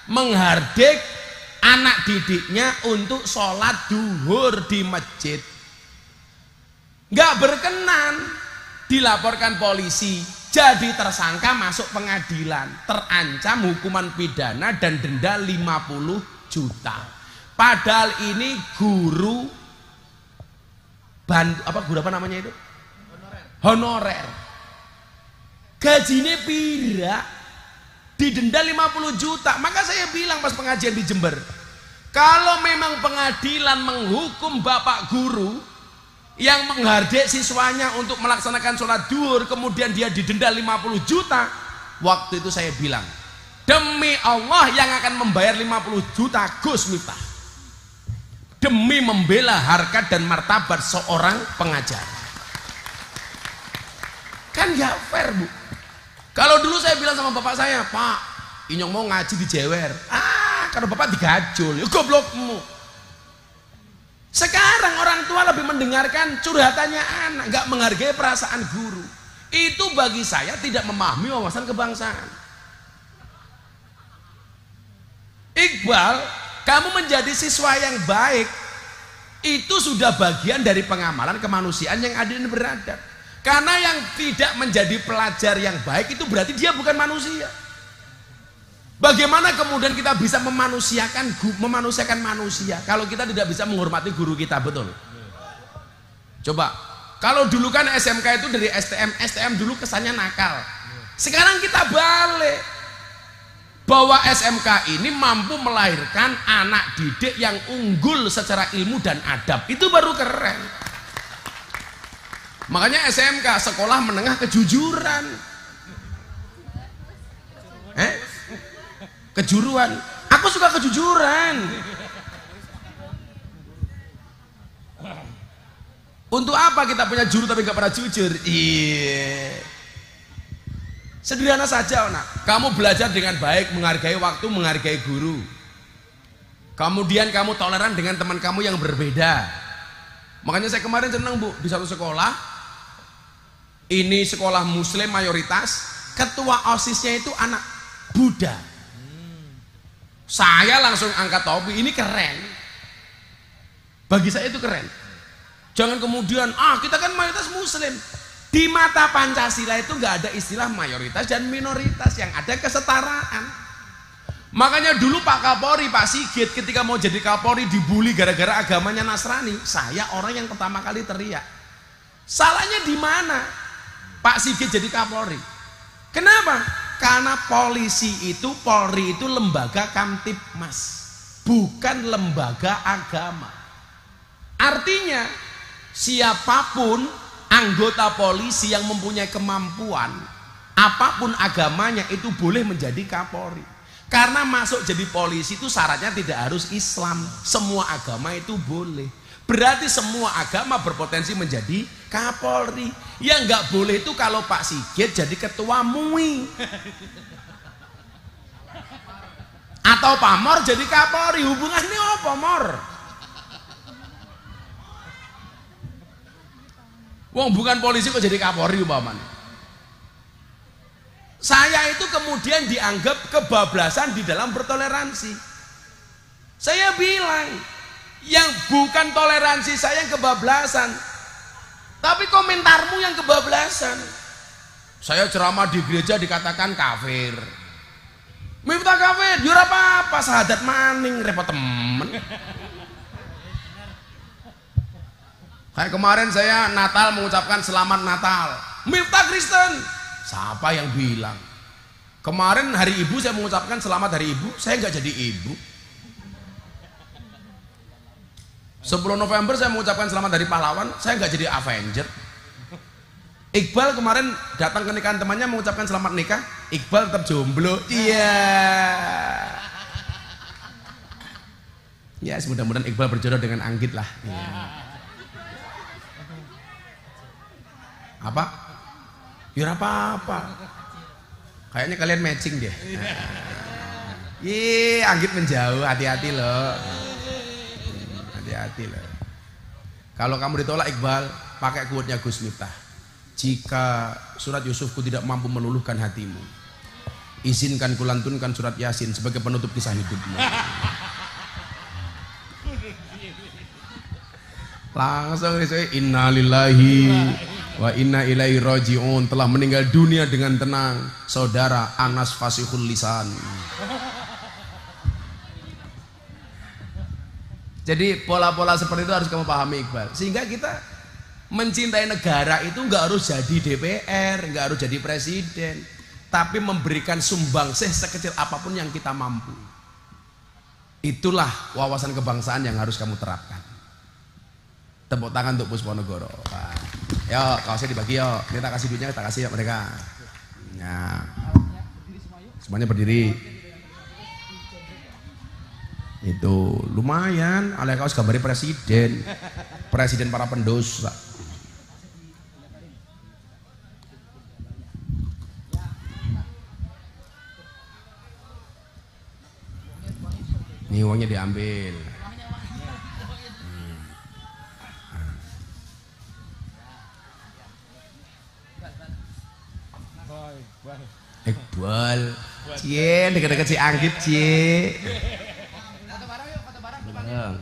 menghardik anak didiknya untuk sholat duhur di masjid. Nggak berkenan, dilaporkan polisi, jadi tersangka masuk pengadilan, terancam hukuman pidana dan denda 50 juta. Padahal ini guru apa namanya itu? Honorer. Gajinya pira? Didenda 50 juta. Maka saya bilang pas pengajian di Jember, kalau memang pengadilan menghukum bapak guru yang menghardik siswanya untuk melaksanakan sholat duhur, kemudian dia didenda 50 juta, waktu itu saya bilang, demi Allah yang akan membayar 50 juta Gus Miftah, demi membela harkat dan martabat seorang pengajar. Kan gak fair, Bu. Kalau dulu saya bilang sama bapak saya, Pak, Inyong mau ngaji di Jewer. Kalau bapak digajul, ya goblokmu. Sekarang orang tua lebih mendengarkan curhatannya anak, gak menghargai perasaan guru. Itu bagi saya tidak memahami wawasan kebangsaan. Iqbal, kamu menjadi siswa yang baik, itu sudah bagian dari pengamalan kemanusiaan yang adil dan beradab. Karena yang tidak menjadi pelajar yang baik itu berarti dia bukan manusia. Bagaimana kemudian kita bisa memanusiakan manusia kalau kita tidak bisa menghormati guru kita, betul? Coba, kalau dulu kan SMK itu dari STM dulu kesannya nakal. Sekarang kita balik, bahwa SMK ini mampu melahirkan anak didik yang unggul secara ilmu dan adab. Itu baru keren. Makanya SMK, sekolah menengah kejujuran. Kejuruan. Aku suka kejujuran. Untuk apa kita punya juru tapi gak pernah jujur? Iya. Sederhana saja, Nak. Kamu belajar dengan baik, menghargai waktu, menghargai guru. Kemudian kamu toleran dengan teman kamu yang berbeda. Makanya saya kemarin senang, Bu, di satu sekolah. Ini sekolah muslim mayoritas, ketua OSISnya itu anak Buddha. Saya langsung angkat topi, ini keren. Bagi saya itu keren. Jangan kemudian, kita kan mayoritas muslim. Di mata Pancasila itu nggak ada istilah mayoritas dan minoritas, yang ada kesetaraan. Makanya dulu Pak Kapolri, Pak Sigit ketika mau jadi Kapolri dibully gara-gara agamanya Nasrani. Saya orang yang pertama kali teriak. Salahnya di mana Pak Sigit jadi Kapolri? Kenapa? Karena polisi itu, Polri itu lembaga Kamtibmas, bukan lembaga agama. Artinya siapapun anggota polisi yang mempunyai kemampuan, apapun agamanya itu boleh menjadi Kapolri. Karena masuk jadi polisi itu syaratnya tidak harus Islam, semua agama itu boleh. Berarti semua agama berpotensi menjadi Kapolri. Yang nggak boleh itu kalau Pak Sigit jadi ketua MUI atau Pak Mor jadi Kapolri. Hubungannya apa, Mor? Wong bukan polisi kok jadi Kapolri umpamanya. Saya itu kemudian dianggap kebablasan di dalam bertoleransi. Saya bilang, yang bukan toleransi saya yang kebablasan, tapi komentarmu yang kebablasan. Saya ceramah di gereja dikatakan kafir. Miftah kafir, jura apa-apa, sahadat maning, repot temen. Kayak kemarin saya Natal mengucapkan selamat Natal. Miftah Kristen. Siapa yang bilang? Kemarin hari ibu saya mengucapkan selamat hari ibu, saya nggak jadi ibu. 10 November saya mengucapkan selamat dari pahlawan, saya nggak jadi Avenger. Iqbal kemarin datang ke nikahan temannya mengucapkan selamat nikah, Iqbal tetap jomblo. Iya. Ya, mudah-mudahan Iqbal berjodoh dengan Anggit lah. Ya. Apa? Ya apa-apa. Kayaknya kalian matching deh. Ih, Anggit menjauh, hati-hati loh. Hati-hati loh. Kalau kamu ditolak Iqbal, pakai quote-nya Gus Miftah. Jika surat Yusufku tidak mampu meluluhkan hatimu, izinkan kulantunkan surat Yasin sebagai penutup kisah hidupmu. Langsung disebut innalillahi wa inna ilaihi raji'un. Telah meninggal dunia dengan tenang saudara Anas Fasihul Lisan. Jadi pola-pola seperti itu harus kamu pahami Iqbal. Sehingga kita mencintai negara itu nggak harus jadi DPR, nggak harus jadi presiden, tapi memberikan sumbangsih sekecil apapun yang kita mampu. Itulah wawasan kebangsaan yang harus kamu terapkan. Tepuk tangan untuk Pusponegoro. Yo, kaosnya dibagi yo. Kita kasih duitnya, kita kasih ya mereka. Ya. Semuanya berdiri. Itu lumayan. Alih kaos gambari presiden, presiden para pendosa. Ini uangnya diambil. Iqbal, cie, deket-deket si Anggit, cie. Foto bareng yuk, foto bareng.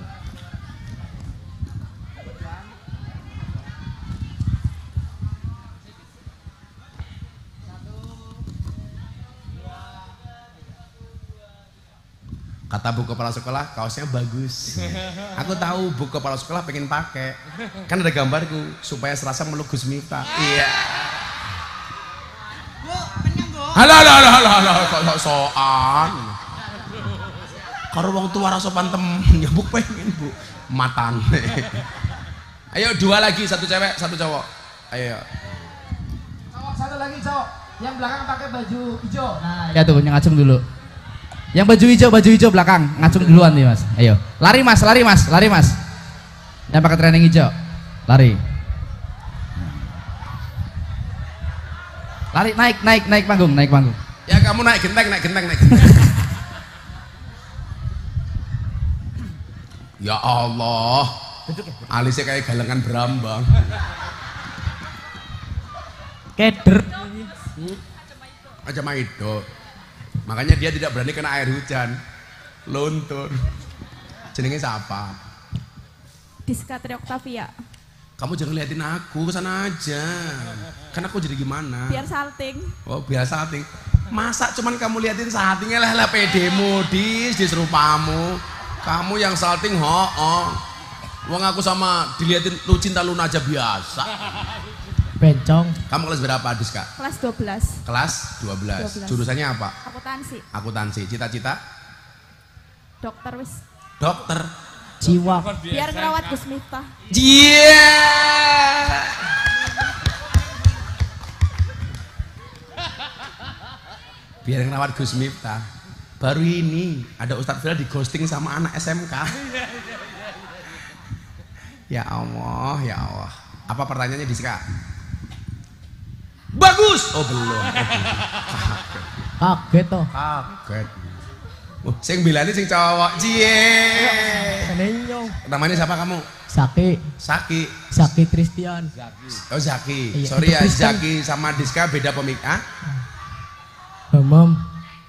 Kata bu kepala sekolah, kaosnya bagus. Aku tahu bu kepala sekolah pengen pakai. Kan ada gambarku supaya serasa meluk Gus Miftah. Iya. Halo, kok soan. Karo wong tua rasa pantem, ya bu pengen bu. Matan. Ayo 2 lagi, 1 cewek, 1 cowok. Ayo. Cowok 1 lagi cowok. Yang belakang pakai baju hijau. Nah, ya tuh yang ngacung dulu. Yang baju hijau belakang, ngacung duluan nih mas. Ayo, lari mas. Yang pakai training hijau, lari. Lari, naik panggung. Ya kamu naik genteng. Ya Allah, alisnya kayak galengan berambang. Keder. Aja maido. Makanya dia tidak berani kena air hujan, luntur. Jenenge siapa? Diska Tri Octavia. Kamu jangan liatin aku, kesana aja. Kan aku jadi gimana? Biar salting. Oh biar salting. Masa cuman kamu liatin saltingnya lah pedemu dis rupamu. Kamu yang salting Wong aku sama diliatin lu cinta Luna aja biasa. Bencong. Kamu kelas berapa, Diska? Kelas 12. Kelas 12. Jurusannya apa? Akuntansi. Akuntansi. Cita-cita? Dokter wis. Dokter. Jiwa. Biar ngerawat Gus Miftah. Biar ngerawat Gus Miftah. Baru ini ada Ustadz Villa di ghosting sama anak SMK. Ya Allah, ya Allah. Apa pertanyaannya, Diska? Bagus. Oh belum. Kaget toh. Kaget. Sing bilani sing cowok. Cie. Senenyong. Namanya siapa kamu? Saki. Saki. Saki Tristian. Oh Zaki. Iya, Sorry ya, Kristen. Zaki sama Diska beda pemikiran. Hamam.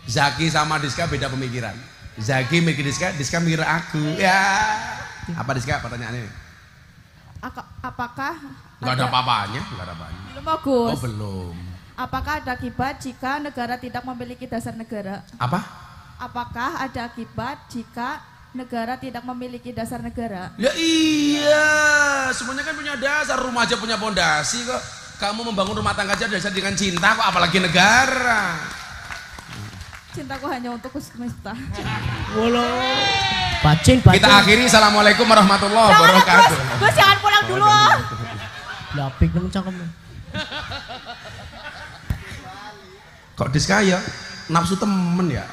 Zaki sama Diska beda pemikiran. Zaki mikir Diska, Diska mikir aku. Ya. Apa Diska pertanyaannya? Apakah Enggak ada apa-apanya, enggak ada apa-apanya. Belum Gus. Oh belum. Apakah ada akibat jika negara tidak memiliki dasar negara? Apa? Apakah ada akibat jika negara tidak memiliki dasar negara? Ya iya, semuanya kan punya dasar, rumah aja punya pondasi kok. Kamu membangun rumah tangga aja dasar dengan cinta kok, apalagi negara. Cintaku hanya untuk Gus Miftah. Bacin. Kita akhiri, assalamualaikum warahmatullahi wabarakatuh. Gus jangan pulang dulu. Lapik dong cangkem. Kok Diska ya nafsu temen ya?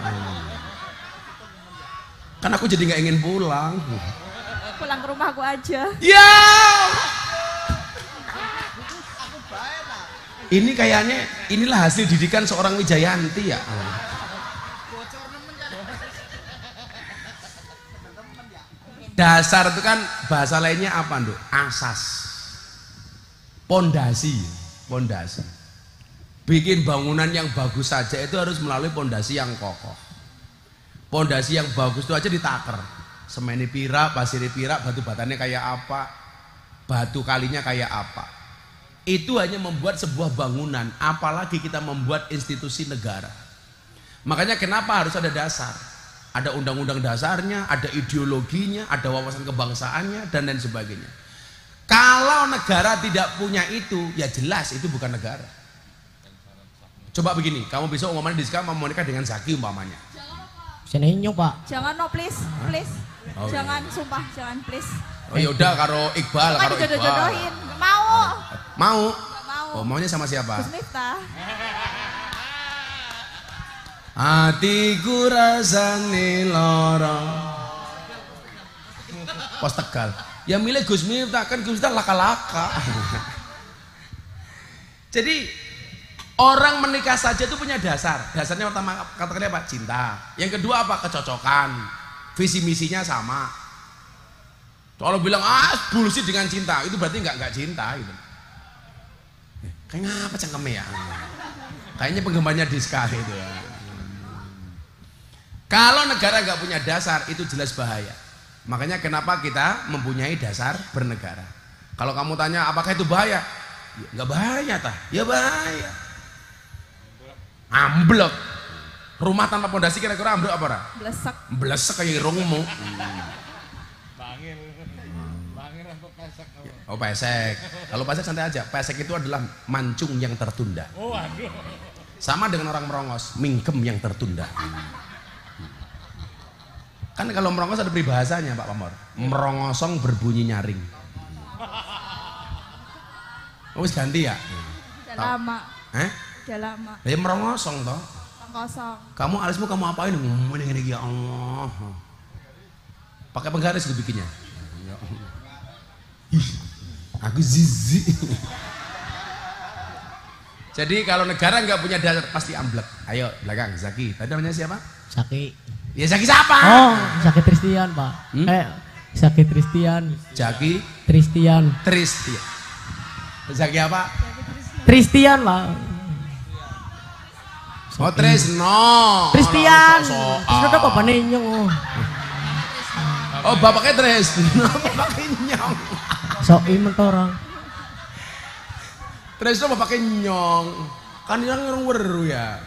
Kan aku jadi nggak ingin pulang. Pulang ke rumahku aja. Ya. Ini kayaknya inilah hasil didikan seorang Wijayanti ya. Dasar itu kan bahasa lainnya apa, Nduk? Asas. Pondasi. Bikin bangunan yang bagus saja itu harus melalui pondasi yang kokoh. Pondasi yang bagus itu aja ditaker. Semeni pirak, pasir pirak, batu batannya kayak apa, batu kalinya kayak apa. Itu hanya membuat sebuah bangunan, apalagi kita membuat institusi negara. Makanya kenapa harus ada dasar? Ada undang-undang dasarnya, ada ideologinya, ada wawasan kebangsaannya, dan lain sebagainya. Kalau negara tidak punya itu, ya jelas itu bukan negara. Coba begini, kamu besok umpamanya Diska mau menikah dengan Zaki umpamanya. Senenyong Pak. Jangan no please. Oh, Jangan sumpah, jangan please. Oh yaudah karo Iqbal, Kan karo Iqbal. dijodoh-jodohin. Nggak mau. Mau? Nggak mau. Oh maunya sama siapa? Gus Miftah. Hatiku rasane lara. Pos Tegal. Ya milih Gus Miftah, kan Gus Miftah laka-laka. Jadi orang menikah saja itu punya dasar. Dasarnya pertama katakannya apa? Cinta. Yang kedua apa? Kecocokan. Visi misinya sama. Kalau bilang bullshit dengan cinta, itu berarti nggak cinta gitu. Kayaknya apa cangkemnya ya? Kayaknya penggemarnya Diska itu ya. Kalau negara nggak punya dasar itu jelas bahaya. Makanya kenapa kita mempunyai dasar bernegara. Kalau kamu tanya apakah itu bahaya? Ya, nggak bahaya tah? Ya bahaya. Amblok. Rumah tanpa pondasi kira-kira amblok apa ora? Blesek. Blesek kayak irungmu. Oh pesek. Kalau pesek santai aja. Pesek itu adalah mancung yang tertunda. Oh aduh. Sama dengan orang merongos, mingkem yang tertunda. Kan kalau merongos ada peribahasanya Pak Pamor. Merongosong berbunyi nyaring. Oh ganti ya? Udah lama. Udah lama. Ya merongosong toh. Kosong. Kamu alismu kamu apain? Ngomong ini ya Allah. Pakai penggaris gue bikinnya. Ya Allah. Ih, aku zizi. Jadi kalau negara nggak punya dasar pasti amblek. Ayo belakang Zaki. Tadi namanya siapa? Saki. Ya Zaki siapa? Oh, Saki Tristian Pak. Saki Tristian. Zaki Tristian. Tristian. Zaki apa? Tristian Pak. Oh Trisno. Tristian. Trisno Trisno apa nenyong? Oh bapaknya Trisno. Bapaknya nyong. Soki mentorang. Trisno bapaknya nyong. Kan dia orang weru ya.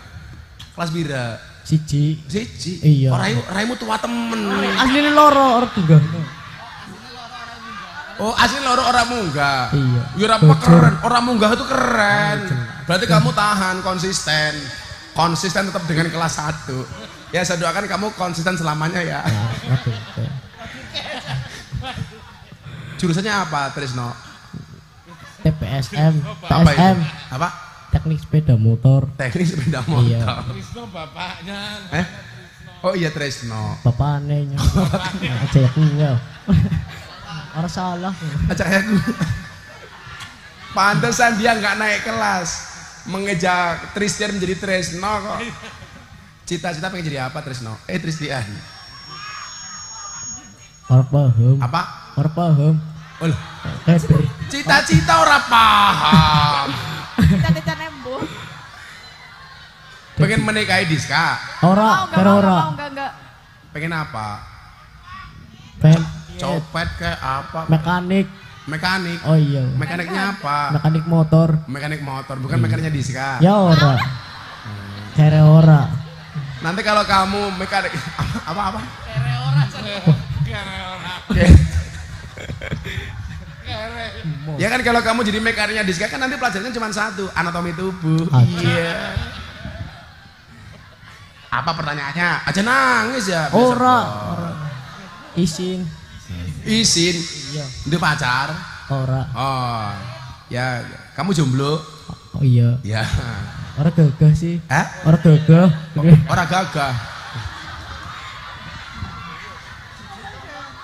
Kelas bira. Siji. Siji. Iya. Oh raimu tua temen. Asli loro orang tunggal. Oh, asli loro orang munggah. Iya. Ya ora apa keren, orang munggah itu keren. Berarti kamu tahan, konsisten. Konsisten tetap dengan kelas 1. Ya saya doakan kamu konsisten selamanya ya. Waduh. Jurusannya apa, Trisno? TPSM, Apa itu? TSM, Apa? teknik sepeda motor. Teknik sepeda motor. Iya. Trisno bapaknya. Oh iya Trisno. Bapak anehnya. Aja ya kuya. Orang salah. Acak aku. Pantesan dia nggak naik kelas. Mengejar Tristian menjadi Trisno kok. Cita-cita pengen jadi apa Trisno? Tristian. Orang paham. Apa? Orang paham. Oh, Heber. cita-cita ora paham. Cita-cita nembo. Pengen menikahi Diska. Ora, karo ora. Enggak. Pengen apa? Pengen Copet ke apa? mekanik. Mekanik. Oh iya. Mekaniknya apa? Mekanik motor. Mekanik motor, bukan mekaniknya Diska. Ya ora. Kere ora. Nanti kalau kamu mekanik apa? Ya kan kalau kamu jadi mekaniknya Diska kan nanti pelajarannya cuma 1, anatomi tubuh. Iya. Apa pertanyaannya? Aja nangis ya. Ora. Izin. Izin. Iya. Itu pacar. Ora. Oh. Ya, kamu jomblo? Oh iya. Ya. Ora gagah sih. Hah? Ora gagah. Ora gagah.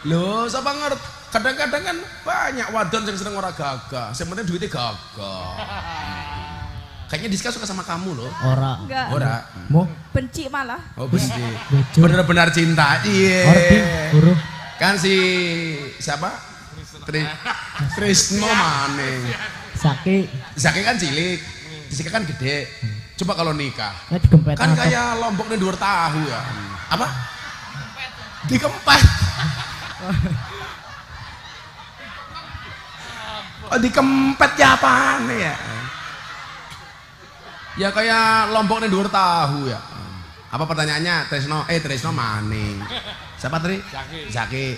Loh, siapa ngerti? Kadang-kadang kan banyak wadon yang seneng ora gagah. Sebenarnya duitnya gagah. Kayaknya Diska suka sama kamu loh. Ora. Enggak. Ora. Mau Benci malah. Oh, benci. bocor. Bener-bener cinta. Iya. Ordi, guru. Kan si siapa? Trisno Maning. Saki. Zaki kan cilik, Diska kan gede. Coba kalau nikah, Nek digempet kan apa? kayak lombok nih 2 tahu ya. Apa? Dikempet. Oh, dikempet ya apaan ya? Ya kayak lombok nih 2 tahu ya. Apa pertanyaannya? Trisno Maning. Siapa Tri? Zaki.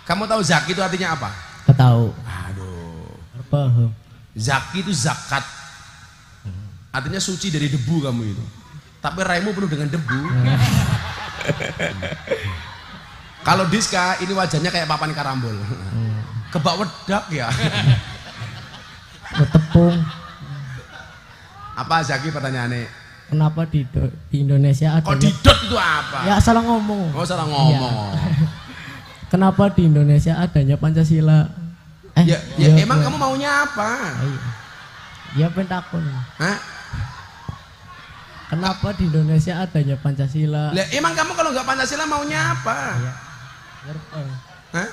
Kamu tahu Zaki itu artinya apa? Ketahu. Aduh. Paham. Zaki itu zakat. Artinya suci dari debu kamu itu. Tapi raimu penuh dengan debu. Kalau Diska ini wajahnya kayak papan karambol. Kebak wedak ya. Tepung. Apa Zaki pertanyaannya? Kenapa di Indonesia Kok adanya? didot itu apa? Ya salah ngomong. Oh salah ngomong. Kenapa di Indonesia adanya Pancasila? Ya emang kamu maunya apa? Ya pentakun. Hah? Kenapa di Indonesia adanya Pancasila? Lah emang kamu kalau nggak Pancasila maunya apa? Hah?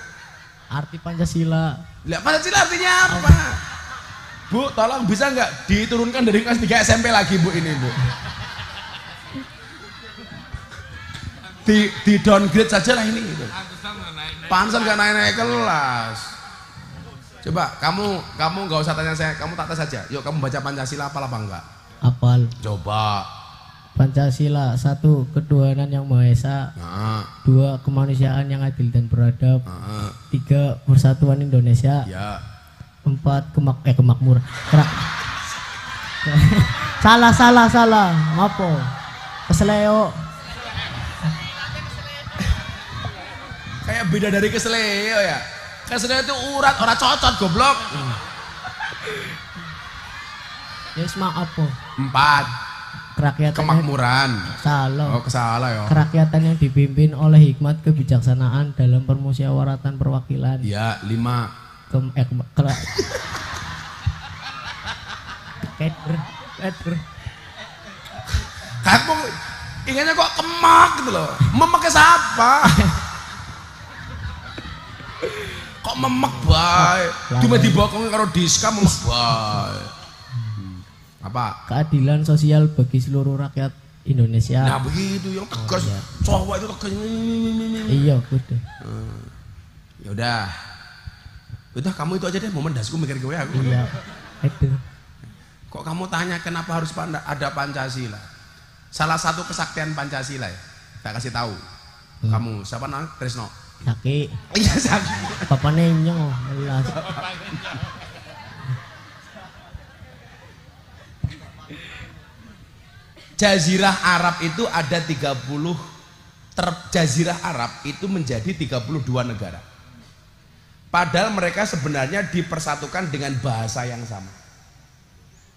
Arti Pancasila. Lah Pancasila artinya apa? Bu, tolong bisa nggak diturunkan dari kelas 3 SMP lagi Bu ini Bu? Di downgrade saja lah ini gitu. Pantesan nggak naik kelas. Coba kamu nggak usah tanya saya, kamu tak tes saja. Yuk kamu baca Pancasila apa enggak? Apal. Coba. Pancasila 1. Ketuhanan yang Maha Esa. 2. Kemanusiaan yang adil dan beradab. 3. Persatuan Indonesia. Ya. 4. Kemakmuran. Salah. Apa? Keseleo. Kayak beda dari keseleo ya. Keseleo itu urat, orang cocot goblok. Ya semua apa? 4. Kerakyatan. Kemakmuran. Salah. Oh kesalah ya. Kerakyatan yang dipimpin oleh hikmat kebijaksanaan dalam permusyawaratan perwakilan. Ya 5. Kamu ingatnya kok kemak gitu loh. Memek siapa? Kok memek bae? Cuma dibokong karo Diska memek bae. Apa? Keadilan sosial bagi seluruh rakyat Indonesia. Nah begitu yang tegas. Cowok itu tegas. Iya, udah. Ya udah kamu itu aja deh, momen dasku mikir gue aku. Iya. Itu. Kok kamu tanya kenapa harus ada Pancasila? Salah satu kesaktian Pancasila ya. Tak kasih tahu. Kamu siapa namanya? Trisno. Zaki. Iya Zaki. Bapaknya Inyong, jelas. Jazirah Arab itu ada 30 Jazirah Arab itu menjadi 32 negara. Padahal mereka sebenarnya dipersatukan dengan bahasa yang sama.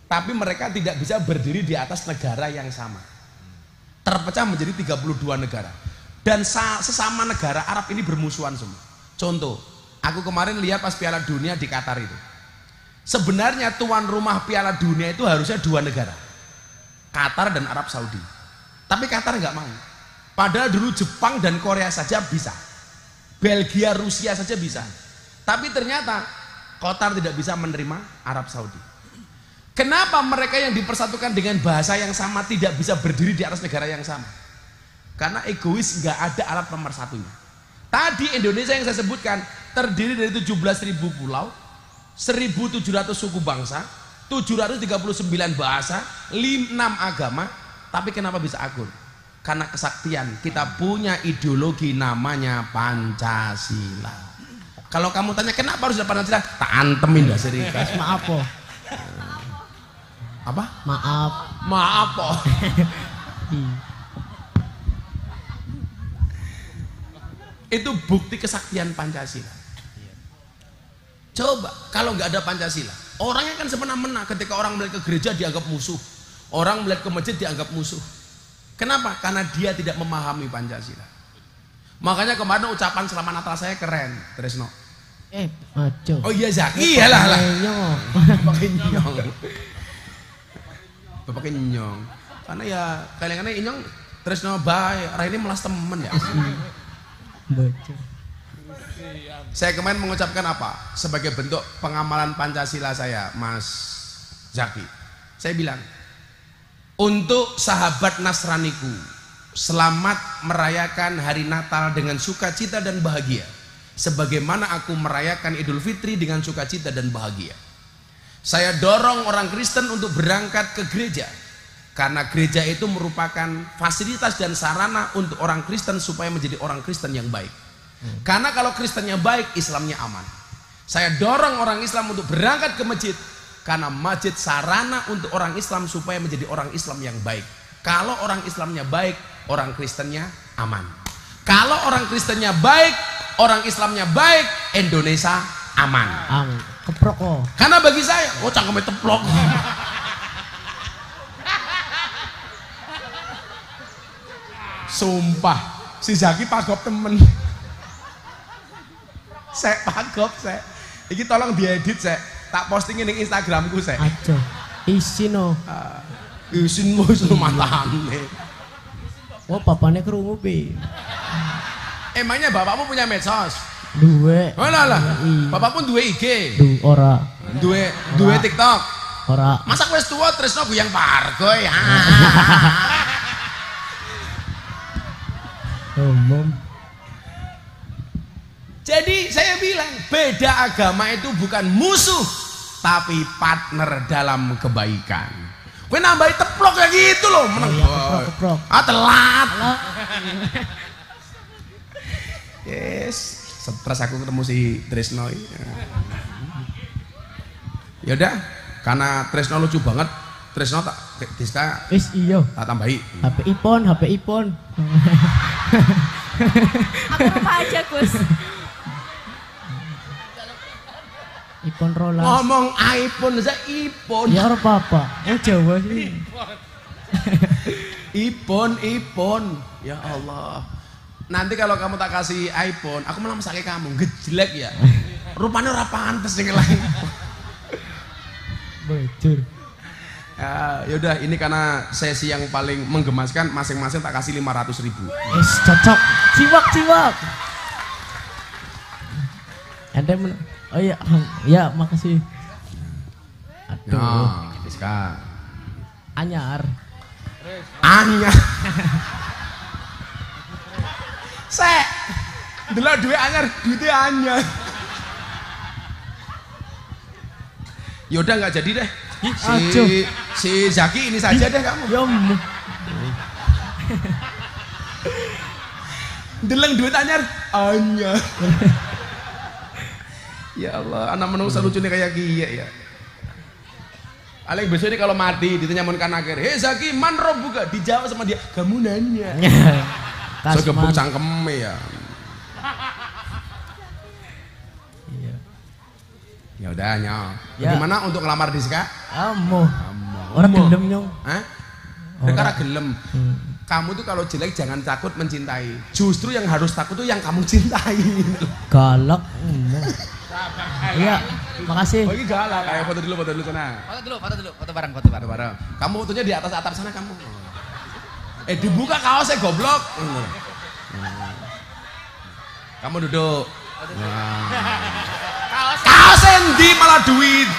Tapi mereka tidak bisa berdiri di atas negara yang sama. Terpecah menjadi 32 negara. Dan sesama negara Arab ini bermusuhan semua. Contoh, aku kemarin lihat pas Piala Dunia di Qatar itu. Sebenarnya tuan rumah Piala Dunia itu harusnya 2 negara. Qatar dan Arab Saudi. Tapi Qatar nggak mau. Padahal dulu Jepang dan Korea saja bisa. Belgia, Rusia saja bisa. Tapi ternyata Qatar tidak bisa menerima Arab Saudi. Kenapa mereka yang dipersatukan dengan bahasa yang sama tidak bisa berdiri di atas negara yang sama? Karena egois, nggak ada alat pemersatunya. Tadi Indonesia yang saya sebutkan terdiri dari 17.000 pulau, 1.700 suku bangsa, 739 bahasa, 6 agama. Tapi kenapa bisa akur? Karena kesaktian. Kita punya ideologi namanya Pancasila. Kalau kamu tanya kenapa harus ada Pancasila, tak antemin dah serikas. Maaf po. Apa? Maaf. Maaf po. Itu bukti kesaktian Pancasila. Coba kalau nggak ada Pancasila, orangnya kan semena-mena. Ketika orang melihat ke gereja dianggap musuh, orang melihat ke masjid dianggap musuh. Kenapa? Karena dia tidak memahami Pancasila. Makanya kemarin ucapan selamat Natal saya keren, Tresno. Maco. Oh iya Zaki, iyalah lah. Bapak Inyong. Bapak Inyong. Karena ya kalian-kalian Inyong Tresno bae, arah ini melas temen ya. Baca. Saya kemarin mengucapkan apa? Sebagai bentuk pengamalan Pancasila saya, Mas Zaki. Saya bilang, untuk sahabat Nasraniku, selamat merayakan hari Natal dengan sukacita dan bahagia. Sebagaimana aku merayakan Idul Fitri dengan sukacita dan bahagia. Saya dorong orang Kristen untuk berangkat ke gereja. Karena gereja itu merupakan fasilitas dan sarana untuk orang Kristen supaya menjadi orang Kristen yang baik. Karena kalau Kristennya baik, Islamnya aman. Saya dorong orang Islam untuk berangkat ke masjid. Karena masjid sarana untuk orang Islam supaya menjadi orang Islam yang baik. Kalau orang Islamnya baik, orang Kristennya aman. Kalau orang Kristennya baik, orang Islamnya baik, Indonesia aman. Amin. Keprok kok. Karena bagi saya, cangkemnya teplok. Sumpah, si Zaki pagop temen. Saya pagop saya. Iki tolong diedit saya. Tak postingin di Instagramku saya. Aco. Isin no. Isin mo isin matane. Oh bapaknya kerungu bi. Emangnya bapakmu punya medsos? Duwe. Oh lah. Bapakmu duwe IG. Ora. Duwe TikTok. Ora. Masa wis tuwa tresno guyang pargo ya. Umum. Jadi saya bilang beda agama itu bukan musuh tapi partner dalam kebaikan. Kowe nambahi teplok kayak gitu loh, meneng. Keprok. Telat. Yes, stres aku ketemu si Tresno. Yaudah, karena Tresno lucu banget, Tresno tak Diska Wis iyo. tak tambahi. HP Ipon. Aku lupa aja Gus. Ipon rolas. Ngomong iPhone saya iPhone. Ya ora apa-apa. Jawa sih. iPhone. Ya Allah. Nanti kalau kamu tak kasih iPhone, aku malah mesake kamu, gejelek ya. Rupanya ora pantes yang lain. Bocor. Yaudah, ini karena sesi yang paling menggemaskan, masing-masing tak kasih 500.000. Wis cocok. Ciwak. Ada oh iya, ya makasih. Aduh. Nah, Diska. Anyar. Sek. Delok duit anyar, duitnya anyar. Yaudah nggak jadi deh. Si Zaki ini saja deh kamu. Yom. Deleng duit anyar Anya. Ya Allah, anak menungsa lucunya kayak gila ya. Paling besok ini kalau mati ditanya mun kan akhir, "Hei Zaki, man robbuka?" Dijawab sama dia, "Kamu nanya." So gebuk cangkeme ya. Ya udah nyong. Bagaimana untuk ngelamar Diska? Amoh. Orang gelem nyong. Hah? Karena gelem. Kamu tuh kalau jelek jangan takut mencintai. Justru yang harus takut tuh yang kamu cintai. Galak. Iya, makasih. Bagi galak. Ayo foto dulu sana. Foto bareng. Kamu fotonya di atas atap sana kamu. Dibuka kaosnya goblok. Kamu duduk. Kaos endi malah duit.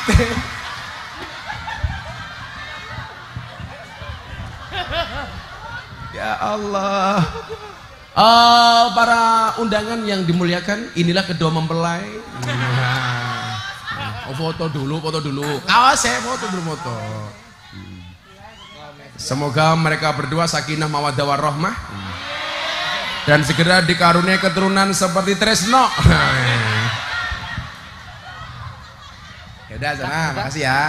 Ya Allah. Para undangan yang dimuliakan, inilah kedua mempelai. Foto dulu. Kaosnya foto dulu. Semoga mereka berdua sakinah mawaddah warahmah dan segera dikaruniai keturunan seperti Tresno. Ya udah sana, makasih ya.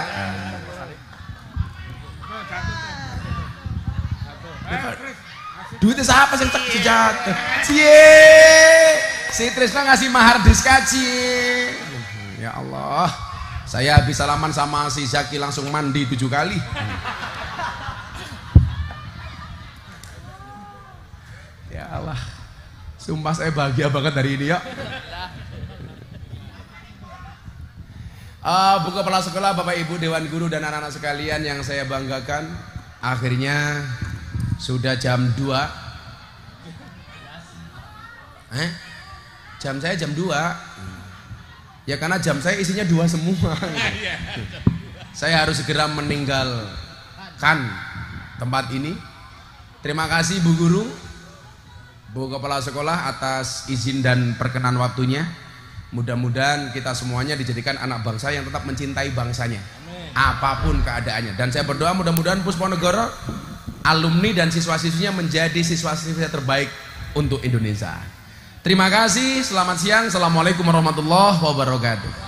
Duitnya siapa yang jatuh? Si Tresno ngasih mahar Diska cie. Ya Allah, saya habis salaman sama si Zaki langsung mandi 7 kali. Ya Allah, sumpah saya bahagia banget hari ini ya. Buka kepala sekolah, Bapak Ibu Dewan Guru dan anak-anak sekalian yang saya banggakan, akhirnya sudah jam 2. Jam saya jam 2. Ya karena jam saya isinya 2 semua. Saya harus segera meninggalkan tempat ini. Terima kasih Bu Guru, Bu Kepala Sekolah atas izin dan perkenan waktunya. Mudah-mudahan kita semuanya dijadikan anak bangsa yang tetap mencintai bangsanya. Apapun keadaannya. Dan saya berdoa mudah-mudahan Pusponegoro, alumni dan siswa-siswinya menjadi siswa-siswi terbaik untuk Indonesia. Terima kasih, selamat siang, assalamualaikum warahmatullahi wabarakatuh.